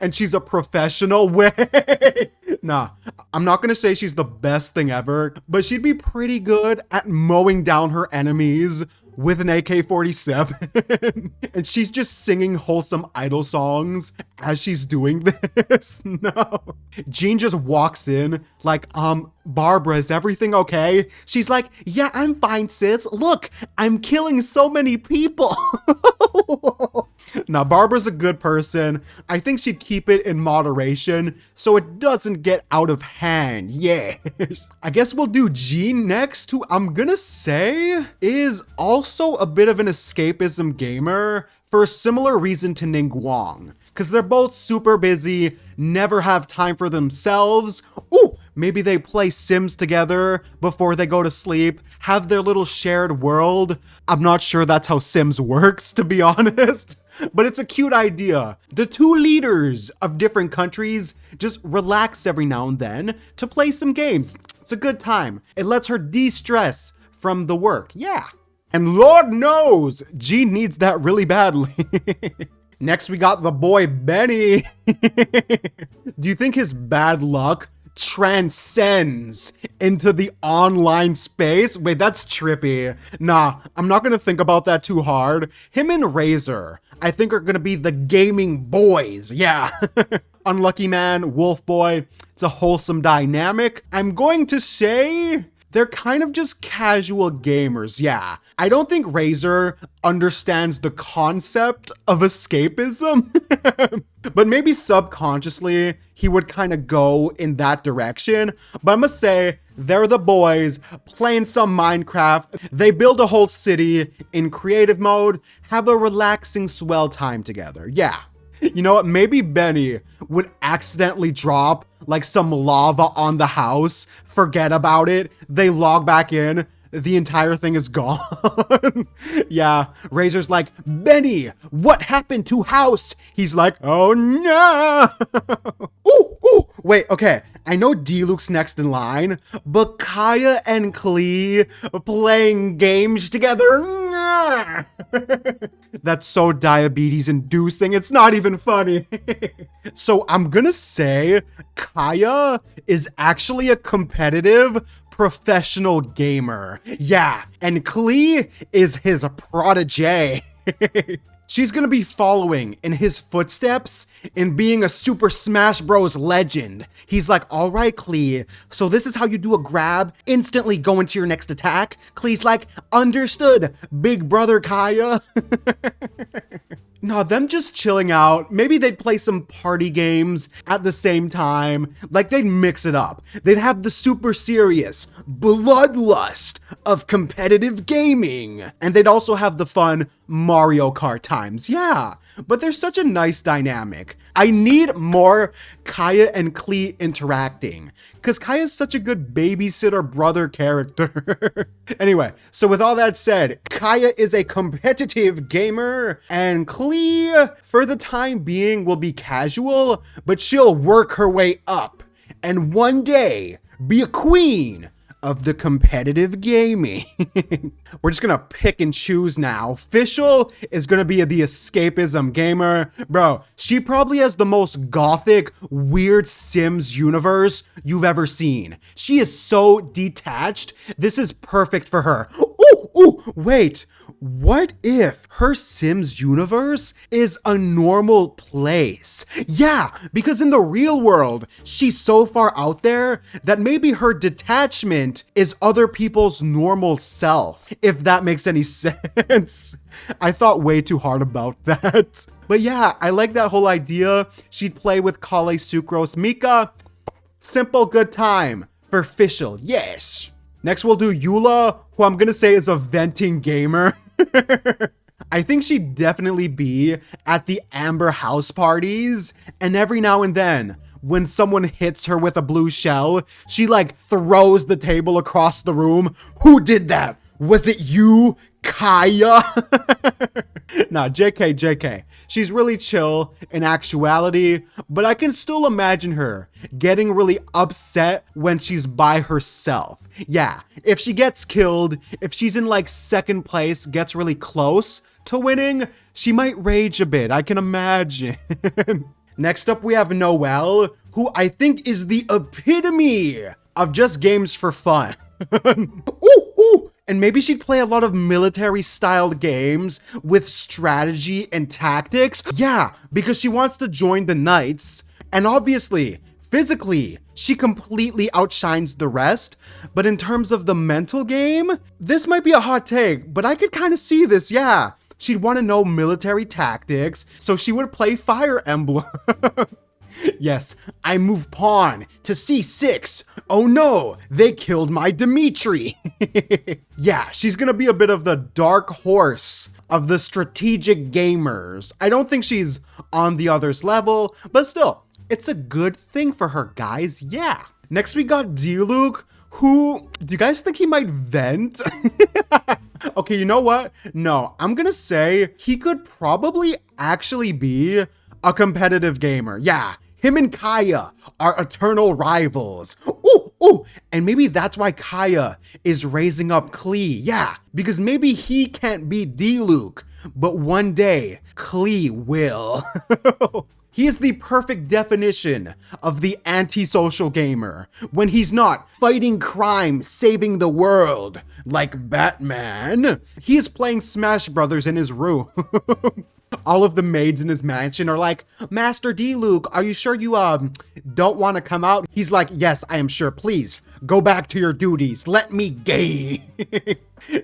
and she's a professional. Wait, nah, I'm not gonna say she's the best thing ever, but she'd be pretty good at mowing down her enemies with an AK-47. And she's just singing wholesome idol songs as she's doing this. No. Jean just walks in like, Barbara, is everything okay? She's like, yeah, I'm fine, sis. Look, I'm killing so many people. Now, Barbara's a good person. I think she'd keep it in moderation so it doesn't get out of hand. Yeah. I guess we'll do Jean next, who I'm gonna say is also a bit of an escapism gamer for a similar reason to Ningguang. Because they're both super busy, never have time for themselves. Ooh, maybe they play Sims together before they go to sleep, have their little shared world. I'm not sure that's how Sims works, to be honest. But it's a cute idea. The two leaders of different countries just relax every now and then to play some games. It's a good time. It lets her de-stress from the work. Yeah. And Lord knows, Jean needs that really badly. Next, we got the boy Benny. Do you think his bad luck transcends into the online space? Wait, that's trippy. Nah, I'm not gonna think about that too hard. Him and Razor, I think, are gonna be the gaming boys. Yeah. Unlucky Man, Wolf Boy. It's a wholesome dynamic. I'm going to say they're kind of just casual gamers, yeah. I don't think Razor understands the concept of escapism, but maybe subconsciously he would kind of go in that direction. But I must say, they're the boys playing some Minecraft. They build a whole city in creative mode, have a relaxing Swell time together, yeah. You know what, maybe Benny would accidentally drop like some lava on the house, forget about it, they log back in, the entire thing is gone. Yeah, Razor's like, Benny, what happened to house? He's like, oh no. Ooh, wait, okay, I know D-Luke's next in line, but Kaya and Klee playing games together. That's so diabetes inducing, it's not even funny. So I'm gonna say Kaya is actually a competitive professional gamer. Yeah, and Klee is his protege. She's gonna be following in his footsteps in being a Super Smash Bros. Legend. He's like, all right, Klee, so this is how you do a grab, instantly go into your next attack. Klee's like, understood, big brother Kaya. No, them just chilling out. Maybe they'd play some party games at the same time. Like, they'd mix it up. They'd have the super serious bloodlust of competitive gaming. And they'd also have the fun Mario Kart times. Yeah, but there's such a nice dynamic. I need more Kaya and Klee interacting, because Kaya's such a good babysitter brother character. Anyway, so with all that said, Kaya is a competitive gamer, and Klee, for the time being, will be casual, but she'll work her way up, and one day be a queen of the competitive gaming. We're just gonna pick and choose now. Fischl is gonna be the escapism gamer. Bro, she probably has the most gothic, weird Sims universe you've ever seen. She is so detached. This is perfect for her. Ooh, wait. What if her Sims universe is a normal place? Yeah, because in the real world, she's so far out there that maybe her detachment is other people's normal self, if that makes any sense. I thought way too hard about that. But yeah, I like that whole idea. She'd play with Kale, Sucrose, Mika. Simple good time for Fischl, yes. Next we'll do Eula, who I'm gonna say is a venting gamer. I think she'd definitely be at the Amber house parties, and every now and then, when someone hits her with a blue shell, she like throws the table across the room. Who did that? Was it you, Kaya? Nah, JK. She's really chill in actuality, but I can still imagine her getting really upset when she's by herself. Yeah, if she gets killed, if she's in like second place, gets really close to winning, she might rage a bit, I can imagine. Next up, we have Noelle, who I think is the epitome of just games for fun. Ooh. And maybe she'd play a lot of military-styled games with strategy and tactics. Yeah, because she wants to join the Knights. And obviously, physically, she completely outshines the rest. But in terms of the mental game, this might be a hot take, but I could kind of see this, yeah. She'd want to know military tactics, so she would play Fire Emblem. Yes, I move pawn to c6. Oh no, they killed my Dimitri. Yeah, she's gonna be a bit of the dark horse of the strategic gamers. I don't think she's on the others' level, but still, it's a good thing for her, guys. Yeah. Next, we got Diluc, who, do you guys think he might vent? Okay, you know what? No, I'm gonna say he could probably actually be a competitive gamer. Yeah, him and Kaya are eternal rivals. Ooh, and maybe that's why Kaya is raising up Klee. Yeah, because maybe he can't beat Diluc, but one day Klee will. He is the perfect definition of the antisocial gamer when he's not fighting crime, saving the world like Batman. He is playing Smash Brothers in his room. All of the maids in his mansion are like, Master Diluc, are you sure you don't want to come out? He's like, yes, I am sure. Please go back to your duties. Let me game.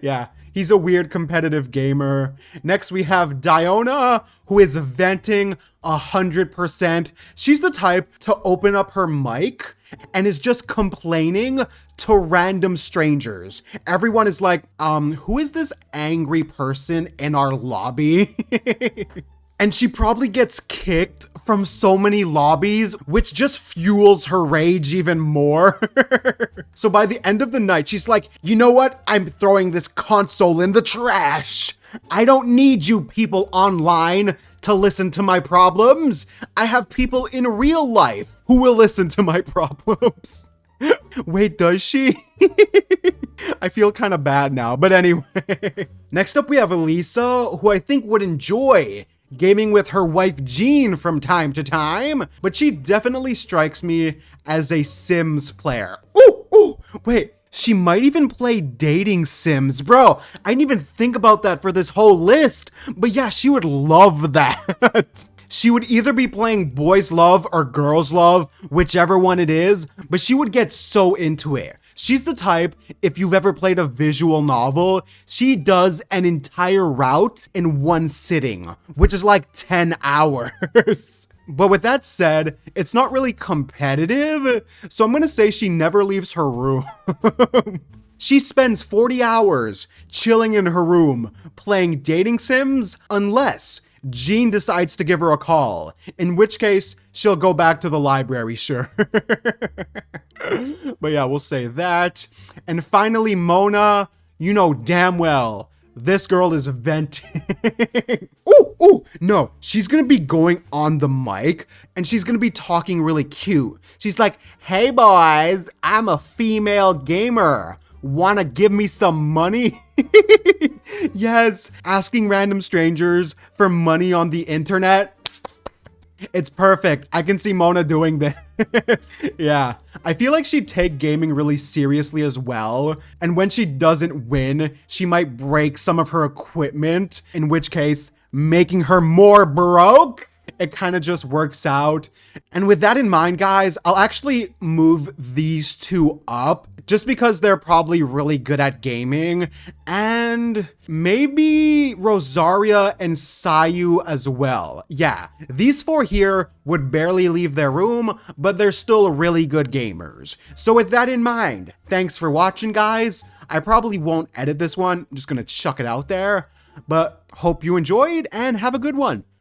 Yeah, he's a weird competitive gamer. Next, we have Diona, who is venting 100%. She's the type to open up her mic and is just complaining to random strangers. Everyone is like, who is this angry person in our lobby? And she probably gets kicked from so many lobbies, which just fuels her rage even more. So by the end of the night, she's like, you know what? I'm throwing this console in the trash. I don't need you people online to listen to my problems. I have people in real life who will listen to my problems. Wait, does she? I feel kind of bad now, but anyway. Next up, we have Elisa, who I think would enjoy gaming with her wife Jean from time to time, but she definitely strikes me as a Sims player. Ooh, wait, She might even play dating sims. Bro, I didn't even think about that for this whole list. But yeah, she would love that. She would either be playing boys love or girls love, whichever one it is, but she would get so into it. She's the type, if you've ever played a visual novel, she does an entire route in one sitting, which is like 10 hours. But with that said, it's not really competitive, so I'm gonna say she never leaves her room. She spends 40 hours chilling in her room playing dating sims unless Jean decides to give her a call, in which case she'll go back to the library, sure. But yeah, we'll say that. And finally, Mona, you know damn well this girl is venting. Ooh, no, she's gonna be going on the mic and she's gonna be talking really cute. She's like, hey boys, I'm a female gamer. Wanna give me some money? Yes, asking random strangers for money on the internet. It's perfect. I can see Mona doing this. Yeah, I feel like she'd take gaming really seriously as well. And when she doesn't win, she might break some of her equipment, in which case, making her more broke. It kind of just works out. And with that in mind, guys, I'll actually move these two up just because they're probably really good at gaming. And maybe Rosaria and Sayu as well. Yeah, these four here would barely leave their room, but they're still really good gamers. So with that in mind, thanks for watching, guys. I probably won't edit this one. I'm just gonna chuck it out there. But hope you enjoyed and have a good one.